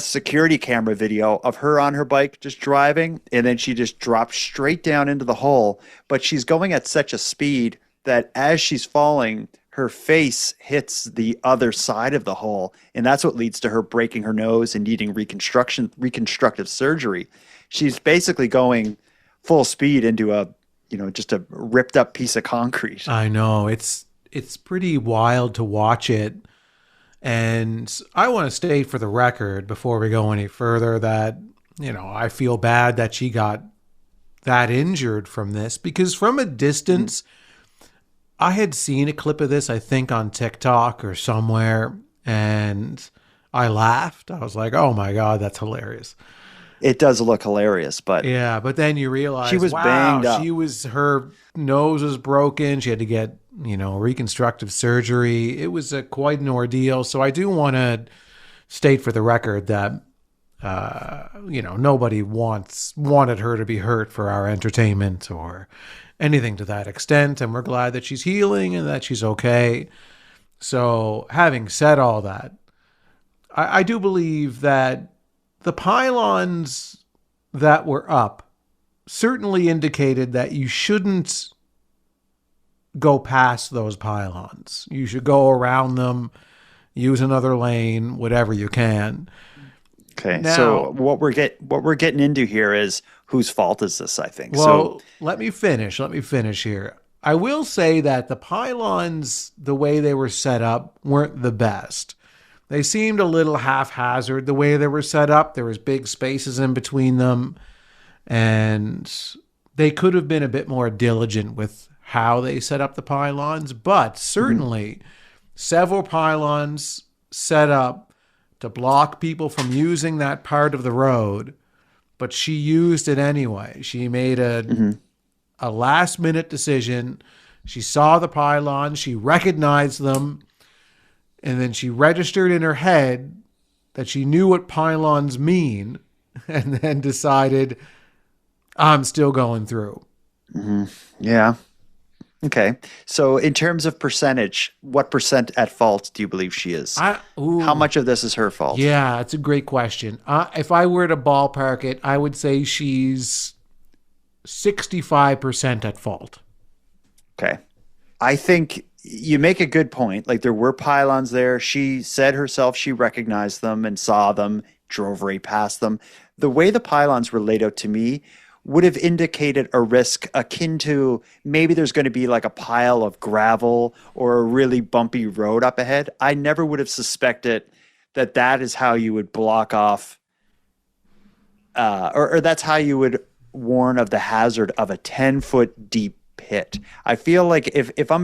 [SPEAKER 1] security camera video of her on her bike just driving, and then she just drops straight down into the hole. But she's going at such a speed that as she's falling, her face hits the other side of the hole, and that's what leads to her breaking her nose and needing reconstructive surgery. She's basically going full speed into just a ripped up piece of concrete.
[SPEAKER 7] I know. It's pretty wild to watch it. And I want to state for the record before we go any further that, I feel bad that she got that injured from this, because from a distance, I had seen a clip of this, I think on TikTok or somewhere, and I laughed. I was like, oh my God, that's hilarious.
[SPEAKER 1] It does look hilarious, but
[SPEAKER 7] yeah, but then you realize
[SPEAKER 1] she was banged up.
[SPEAKER 7] Her nose was broken. She had to get, reconstructive surgery. It was quite an ordeal. So I do want to state for the record that, nobody wanted her to be hurt for our entertainment or anything to that extent. And we're glad that she's healing and that she's okay. So having said all that, I do believe that the pylons that were up certainly indicated that you shouldn't go past those pylons. You should go around them, use another lane, whatever you can.
[SPEAKER 1] Okay, now, so what we're getting into here is whose fault is this, I think.
[SPEAKER 7] Well, let me finish here. I will say that the pylons, the way they were set up, weren't the best. They seemed a little haphazard the way they were set up. There was big spaces in between them, and they could have been a bit more diligent with how they set up the pylons, but certainly several pylons set up to block people from using that part of the road, but she used it anyway. She made a last-minute decision. She saw the pylons, she recognized them, and then she registered in her head that she knew what pylons mean, and then decided, I'm still going through.
[SPEAKER 1] Yeah. Okay. So in terms of percentage, what percent at fault do you believe she is? How much of this is her fault?
[SPEAKER 7] Yeah, it's a great question. If I were to ballpark it, I would say she's 65% at fault.
[SPEAKER 1] Okay. I think you make a good point. Like, there were pylons there. She said herself she recognized them and saw them, drove right past them. The way the pylons were laid out to me would have indicated a risk akin to maybe there's going to be like a pile of gravel or a really bumpy road up ahead. I never would have suspected that is how you would block off or that's how you would warn of the hazard of a 10-foot deep pit. I feel like if I'm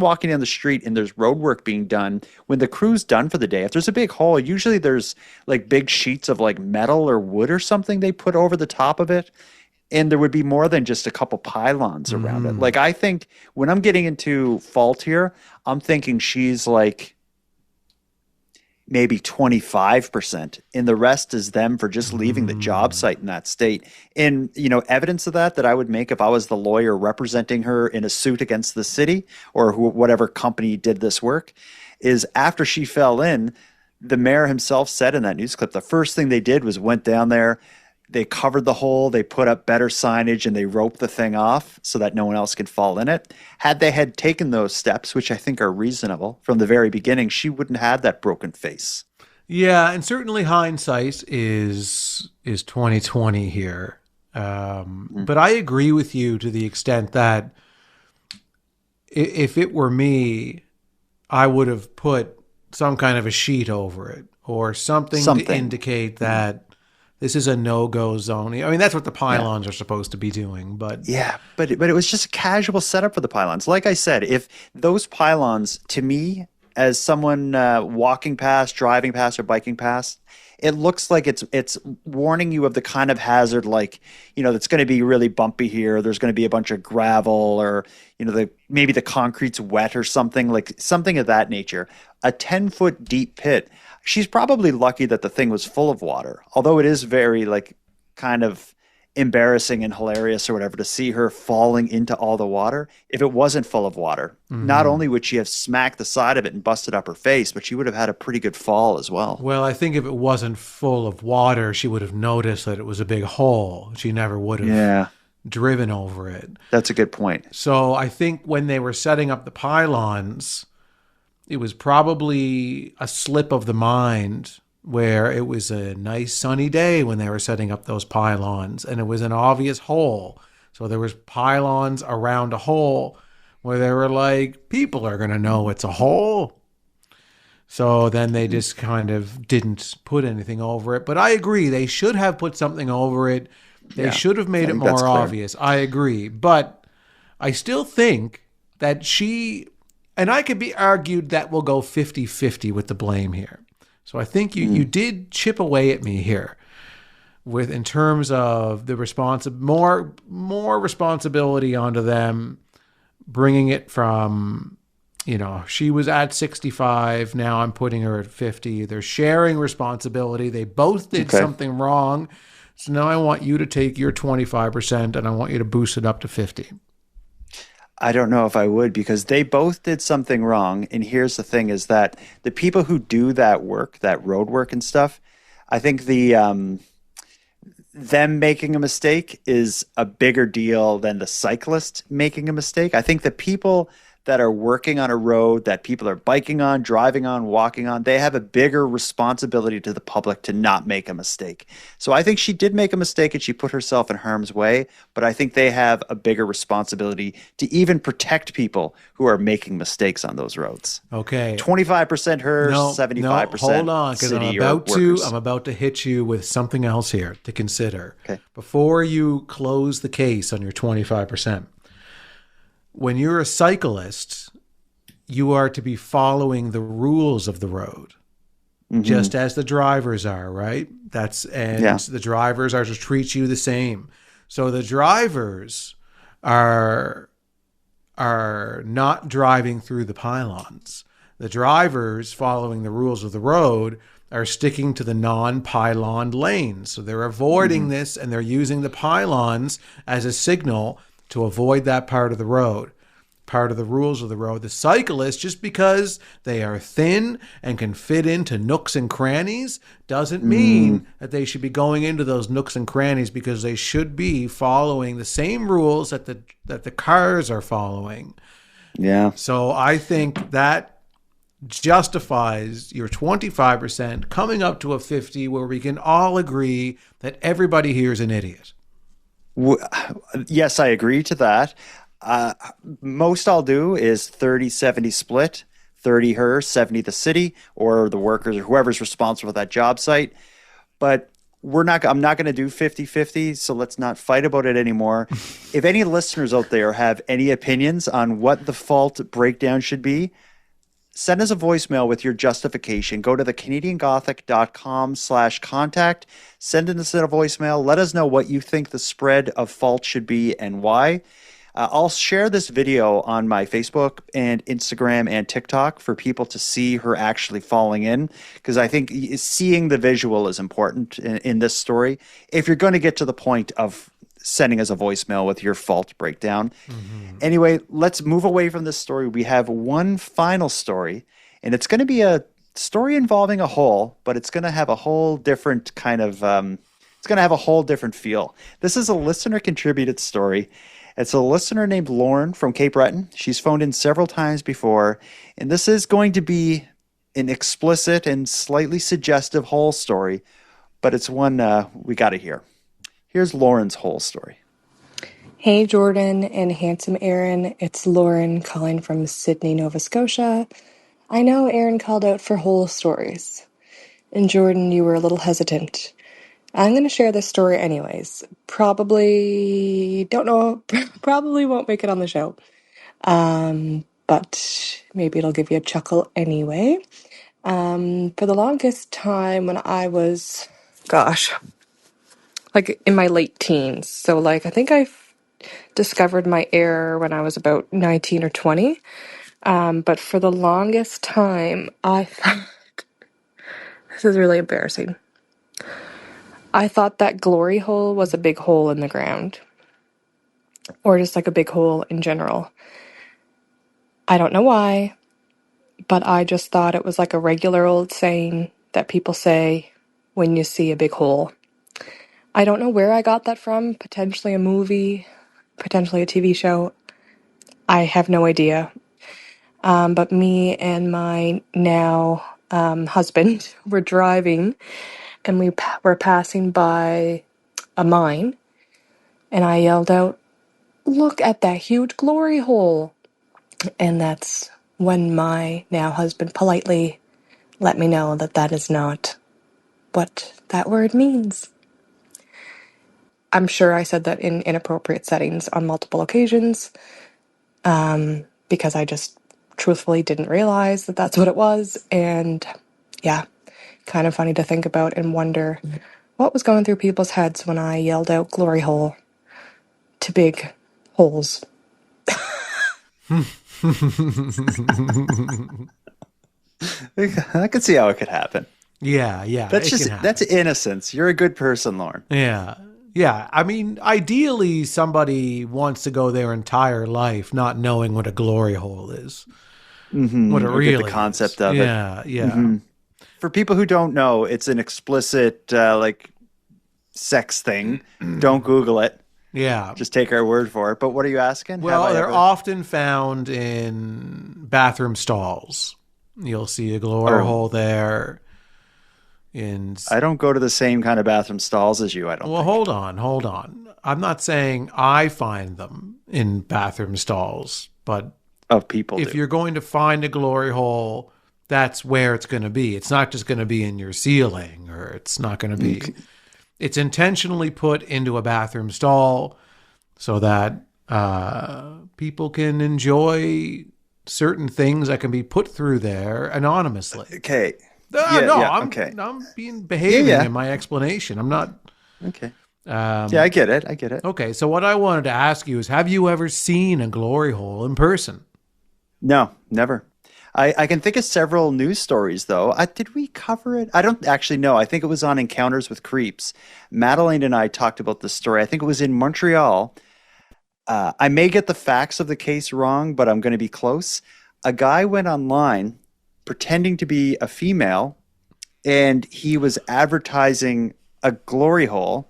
[SPEAKER 1] walking down the street and there's road work being done, when the crew's done for the day, if there's a big hole, usually there's like big sheets of like metal or wood or something they put over the top of it. and there would be more than just a couple pylons around it. Like, I think when I'm getting into fault here, I'm thinking she's like maybe 25%, and the rest is them for just leaving the job site in that state. And, evidence of that I would make if I was the lawyer representing her in a suit against the city or whatever company did this work is after she fell in, the mayor himself said in that news clip, the first thing they did was went down there, they covered the hole, they put up better signage, and they roped the thing off so that no one else could fall in it. Had they had taken those steps, which I think are reasonable from the very beginning, she wouldn't have that broken face.
[SPEAKER 7] Yeah, and certainly hindsight is 2020 here. But I agree with you to the extent that if it were me, I would have put some kind of a sheet over it or something. To indicate that this is a no-go zone. I mean, that's what the pylons are supposed to be doing, but
[SPEAKER 1] but it was just a casual setup for the pylons. Like I said, if those pylons, to me, as someone walking past, driving past, or biking past, it looks like it's warning you of the kind of hazard, like, that's going to be really bumpy here. There's going to be a bunch of gravel, or maybe the concrete's wet or something, like something of that nature. A 10-foot deep pit. She's probably lucky that the thing was full of water, although it is very kind of embarrassing and hilarious or whatever to see her falling into all the water. If it wasn't full of water, not only would she have smacked the side of it and busted up her face, but she would have had a pretty good fall as well.
[SPEAKER 7] Well, I think if it wasn't full of water, she would have noticed that it was a big hole. She never would have driven over it.
[SPEAKER 1] That's a good point.
[SPEAKER 7] So I think when they were setting up the pylons, it was probably a slip of the mind where it was a nice sunny day when they were setting up those pylons, and it was an obvious hole. So there was pylons around a hole where they were like, people are going to know it's a hole. So then they just kind of didn't put anything over it. But I agree, they should have put something over it. They should have made it more obvious. I agree. But I still think that and I could be argued that we'll go 50-50 with the blame here. So I think you did chip away at me here in terms of the more responsibility onto them, bringing it from, she was at 65, now I'm putting her at 50. They're sharing responsibility. They both did something wrong. So now I want you to take your 25% and I want you to boost it up to 50.
[SPEAKER 1] I don't know if I would, because they both did something wrong. And here's the thing is that the people who do that work, that road work and stuff, I think them making a mistake is a bigger deal than the cyclist making a mistake. I think the people that are working on a road that people are biking on, driving on, walking on, they have a bigger responsibility to the public to not make a mistake. So I think she did make a mistake and she put herself in harm's way, but I think they have a bigger responsibility to even protect people who are making mistakes on those roads.
[SPEAKER 7] Okay.
[SPEAKER 1] 25% her, 75%
[SPEAKER 7] hold on, because
[SPEAKER 1] I'm
[SPEAKER 7] about to hit you with something else here to consider.
[SPEAKER 1] Okay.
[SPEAKER 7] Before you close the case on your 25%. When you're a cyclist, you are to be following the rules of the road, just as the drivers are, right? The drivers are to treat you the same. So the drivers are not driving through the pylons. The drivers, following the rules of the road, are sticking to the non-pylon lanes. So they're avoiding this, and they're using the pylons as a signal to avoid that part of the road, part of the rules of the road. The cyclists, just because they are thin and can fit into nooks and crannies, doesn't mean that they should be going into those nooks and crannies, because they should be following the same rules that the cars are following.
[SPEAKER 1] Yeah.
[SPEAKER 7] So I think that justifies your 25% coming up to a 50, where we can all agree that everybody here is an idiot.
[SPEAKER 1] Yes, I agree to that. Most I'll do is 30-70 split, 30 her, 70 the city, or the workers, or whoever's responsible for that job site. But I'm not going to do 50-50, so let's not fight about it anymore. If any listeners out there have any opinions on what the fault breakdown should be, send us a voicemail with your justification. Go to thecanadiangothic.com/contact. Send us a voicemail. Let us know what you think the spread of fault should be and why. I'll share this video on my Facebook and Instagram and TikTok for people to see her actually falling in, because I think seeing the visual is important in this story if you're going to get to the point of sending us a voicemail with your fault breakdown. Anyway, let's move away from this story. We have one final story, and it's going to be a story involving a hole, but it's going to have a whole different kind of it's going to have a whole different feel. This is a listener contributed story. It's a listener named Lauren from Cape Breton. She's phoned in several times before, and this is going to be an explicit and slightly suggestive whole story, but it's one we got to hear. Here's Lauren's whole story.
[SPEAKER 14] Hey, Jordan and handsome Aaron. It's Lauren calling from Sydney, Nova Scotia. I know Aaron called out for whole stories, and Jordan, you were a little hesitant. I'm going to share this story anyways. Probably won't make it on the show. But maybe it'll give you a chuckle anyway. For the longest time when I was, like in my late teens. So like, I think I discovered my error when I was about 19 or 20. But for the longest time, I thought, this is really embarrassing. I thought that glory hole was a big hole in the ground, or just like a big hole in general. I don't know why, but I just thought it was like a regular old saying that people say when you see a big hole. I don't know where I got that from, potentially a movie, potentially a TV show. I have no idea. But me and my now husband were driving, and we were passing by a mine, and I yelled out, "Look at that huge glory hole." And that's when my now husband politely let me know that that is not what that word means. I'm sure I said that in inappropriate settings on multiple occasions, because I just truthfully didn't realize that that's what it was. And yeah, kind of funny to think about and wonder what was going through people's heads when I yelled out glory hole to big holes.
[SPEAKER 1] I could see how it could happen.
[SPEAKER 7] Yeah.
[SPEAKER 1] That's innocence. You're a good person, Lauren.
[SPEAKER 7] Yeah. I mean, ideally, somebody wants to go their entire life not knowing what a glory hole is. What it really
[SPEAKER 1] the concept
[SPEAKER 7] is.
[SPEAKER 1] of it.
[SPEAKER 7] Yeah.
[SPEAKER 1] For people who don't know, it's an explicit like sex thing. Don't Google it.
[SPEAKER 7] Yeah.
[SPEAKER 1] Just take our word for it. But what are you asking?
[SPEAKER 7] Well, they're often found in bathroom stalls. You'll see a glory hole there.
[SPEAKER 1] I don't go to the same kind of bathroom stalls as you, I don't think.
[SPEAKER 7] Hold on. I'm not saying I find them in bathroom stalls, but if you're going to find a glory hole, that's where it's going to be. It's not just going to be in your ceiling, or it's not going to be... It's intentionally put into a bathroom stall so that people can enjoy certain things that can be put through there anonymously.
[SPEAKER 1] Okay.
[SPEAKER 7] I'm behaving in my explanation. I'm not.
[SPEAKER 1] Okay. I get it.
[SPEAKER 7] Okay. So what I wanted to ask you is, have you ever seen a glory hole in person?
[SPEAKER 1] No, never. I can think of several news stories, though. Did we cover it? I don't actually know. I think it was on Encounters with Creeps. Madeline and I talked about this story. I think it was in Montreal. I may get the facts of the case wrong, but I'm going to be close. A guy went online pretending to be a female, and he was advertising a glory hole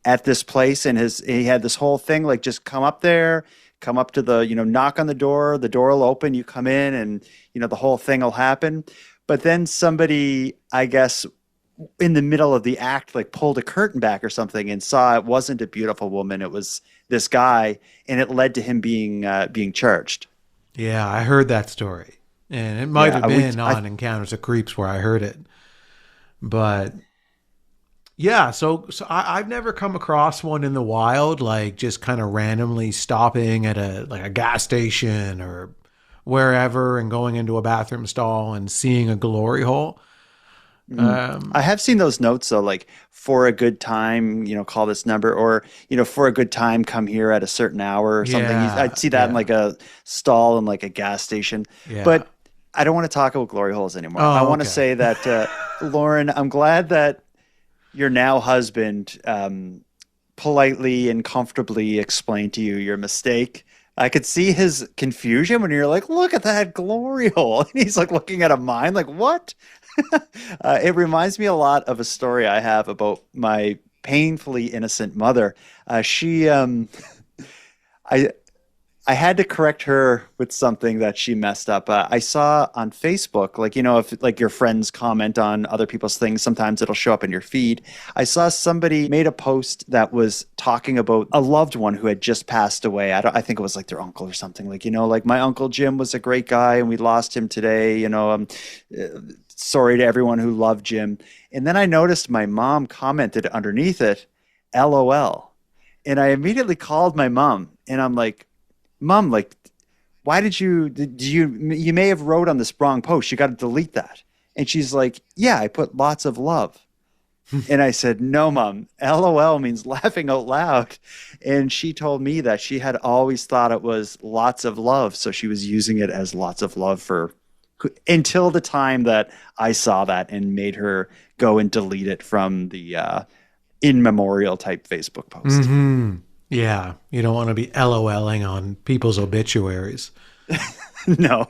[SPEAKER 1] at this place, and he had this whole thing like, just come up there, come up to the, knock on the door will open, you come in, and the whole thing will happen. But then somebody, I guess, in the middle of the act, like pulled a curtain back or something and saw it wasn't a beautiful woman, it was this guy, and it led to him being charged.
[SPEAKER 7] Yeah, I heard that story. And it might have been on Encounters of Creeps where I heard it. But yeah, so I've never come across one in the wild, like just kind of randomly stopping at a gas station or wherever and going into a bathroom stall and seeing a glory hole.
[SPEAKER 1] I have seen those notes though, like for a good time, call this number, or for a good time, come here at a certain hour or something.
[SPEAKER 7] Yeah,
[SPEAKER 1] I'd see that in like a stall in like a gas station.
[SPEAKER 7] Yeah.
[SPEAKER 1] But I don't want to talk about glory holes anymore.
[SPEAKER 7] Oh,
[SPEAKER 1] I want to
[SPEAKER 7] okay.
[SPEAKER 1] say that, Lauren, I'm glad that your now husband politely and comfortably explained to you your mistake. I could see his confusion when you're like, look at that glory hole. And he's like looking at a mine like, what? It reminds me a lot of a story I have about my painfully innocent mother. I had to correct her with something that she messed up. I saw on Facebook, if like your friends comment on other people's things, sometimes it'll show up in your feed. I saw somebody made a post that was talking about a loved one who had just passed away. I think it was like their uncle or something. Like my uncle Jim was a great guy and we lost him today. Sorry to everyone who loved Jim. And then I noticed my mom commented underneath it, LOL. And I immediately called my mom and I'm like, Mom, why did you may have wrote on this wrong post. You got to delete that. And she's like, yeah, I put lots of love. And I said, no, Mom, LOL means laughing out loud. And she told me that she had always thought it was lots of love. So she was using it as lots of love until the time that I saw that and made her go and delete it from the in memorial type Facebook post.
[SPEAKER 7] Mm-hmm. Yeah, you don't want to be LOLing on people's obituaries.
[SPEAKER 1] No.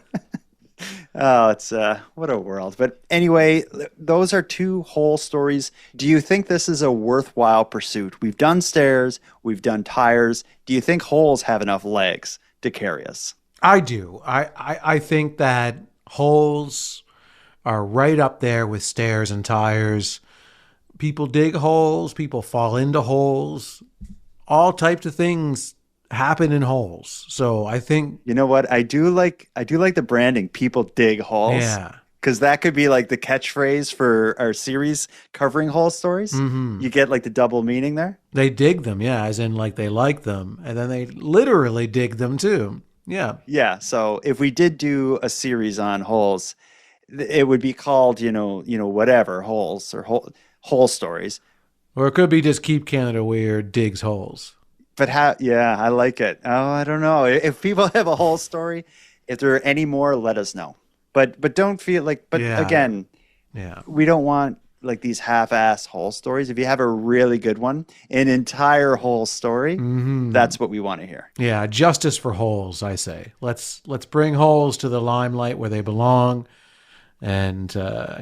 [SPEAKER 1] Oh, it's what a world. But anyway, those are two whole stories. Do you think this is a worthwhile pursuit? We've done stairs, we've done tires. Do you think holes have enough legs to carry us?
[SPEAKER 7] I do. I think that holes are right up there with stairs and tires. People dig holes, people fall into holes. All types of things happen in holes. So I think,
[SPEAKER 1] you know what? I do like the branding. People dig holes.
[SPEAKER 7] Yeah.
[SPEAKER 1] Because that could be like the catchphrase for our series covering hole stories.
[SPEAKER 7] Mm-hmm.
[SPEAKER 1] You get like the double meaning there.
[SPEAKER 7] They dig them, yeah, as in like they like them, and then they literally dig them too. Yeah.
[SPEAKER 1] Yeah. So if we did do a series on holes, it would be called, whatever, holes or hole stories.
[SPEAKER 7] Or it could be just Keep Canada Weird digs holes.
[SPEAKER 1] But yeah, I like it. Oh, I don't know. If people have a whole story, if there are any more, let us know. But don't feel like, again, we don't want like these half-ass whole stories. If you have a really good one, an entire whole story, that's what we want to hear.
[SPEAKER 7] Yeah, justice for holes, I say. Let's bring holes to the limelight where they belong and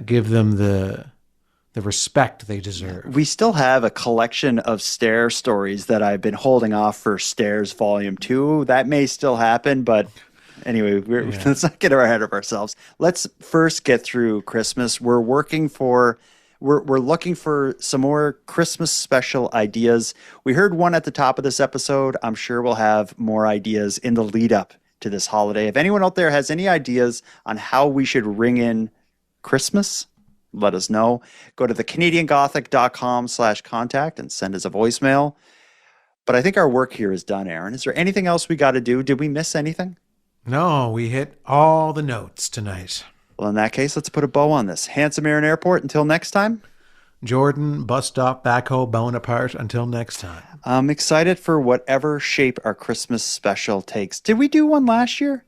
[SPEAKER 7] give them the respect they deserve.
[SPEAKER 1] We still have a collection of stair stories that I've been holding off for Stairs Volume 2. That may still happen, but anyway, let's not get ahead of ourselves. Let's first get through Christmas. We're looking for some more Christmas special ideas. We heard one at the top of this episode. I'm sure we'll have more ideas in the lead up to this holiday. If anyone out there has any ideas on how we should ring in Christmas, let us know. Go to thecanadiangothic.com/contact and send us a voicemail. But I think our work here is done, Aaron. Is there anything else we got to do? Did we miss anything?
[SPEAKER 7] No, we hit all the notes tonight.
[SPEAKER 1] Well, in that case, let's put a bow on this. Handsome Aaron Airport, until next time.
[SPEAKER 7] Jordan, bus stop, backhoe, Bonaparte, until next time.
[SPEAKER 1] I'm excited for whatever shape our Christmas special takes. Did we do one last year?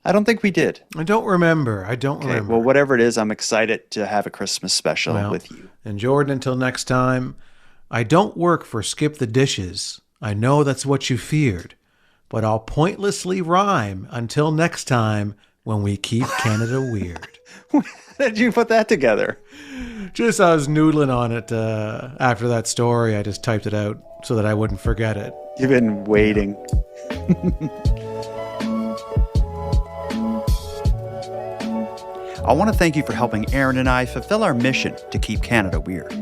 [SPEAKER 1] I don't think we did.
[SPEAKER 7] I don't remember.
[SPEAKER 1] Well, whatever it is, I'm excited to have a Christmas special with you.
[SPEAKER 7] And Jordan, until next time, I don't work for Skip the Dishes. I know that's what you feared. But I'll pointlessly rhyme until next time when we keep Canada weird.
[SPEAKER 1] How did you put that together?
[SPEAKER 7] Just I was noodling on it after that story. I just typed it out so that I wouldn't forget it.
[SPEAKER 1] You've been waiting. I want to thank you for helping Aaron and I fulfill our mission to keep Canada weird.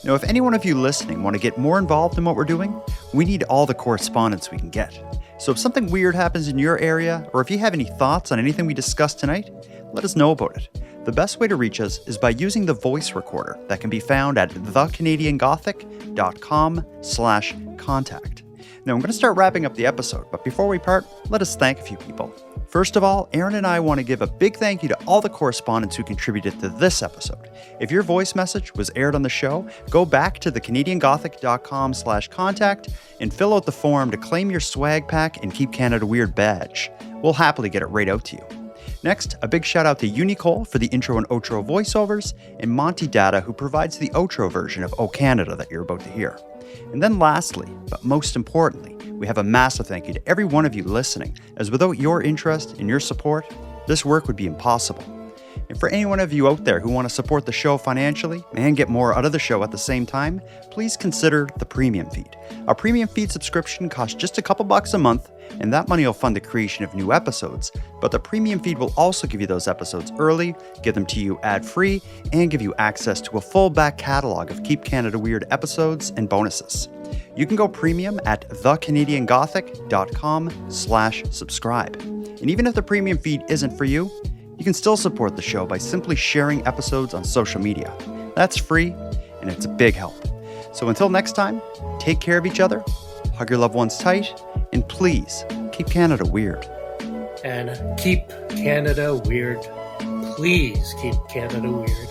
[SPEAKER 1] Now, if any one of you listening want to get more involved in what we're doing, we need all the correspondence we can get. So if something weird happens in your area, or if you have any thoughts on anything we discussed tonight, let us know about it. The best way to reach us is by using the voice recorder that can be found at thecanadiangothic.com/contact. Now, I'm going to start wrapping up the episode, but before we part, let us thank a few people. First of all, Aaron and I want to give a big thank you to all the correspondents who contributed to this episode. If your voice message was aired on the show, go back to thecanadiangothic.com/contact and fill out the form to claim your swag pack and Keep Canada Weird badge. We'll happily get it right out to you. Next, a big shout out to Unicole for the intro and outro voiceovers, and Monty Data, who provides the outro version of O Canada that you're about to hear. And then lastly, but most importantly, we have a massive thank you to every one of you listening, as without your interest and your support, this work would be impossible. And for any one of you out there who want to support the show financially and get more out of the show at the same time, please consider the premium feed. Our premium feed subscription costs just a couple bucks a month, and that money will fund the creation of new episodes. But the premium feed will also give you those episodes early, give them to you ad-free, and give you access to a full back catalog of Keep Canada Weird episodes and bonuses. You can go premium at thecanadiangothic.com/subscribe. And even if the premium feed isn't for you, you can still support the show by simply sharing episodes on social media. That's free, and it's a big help. So until next time, take care of each other, hug your loved ones tight, and please keep Canada weird.
[SPEAKER 15] And keep Canada weird. Please keep Canada weird.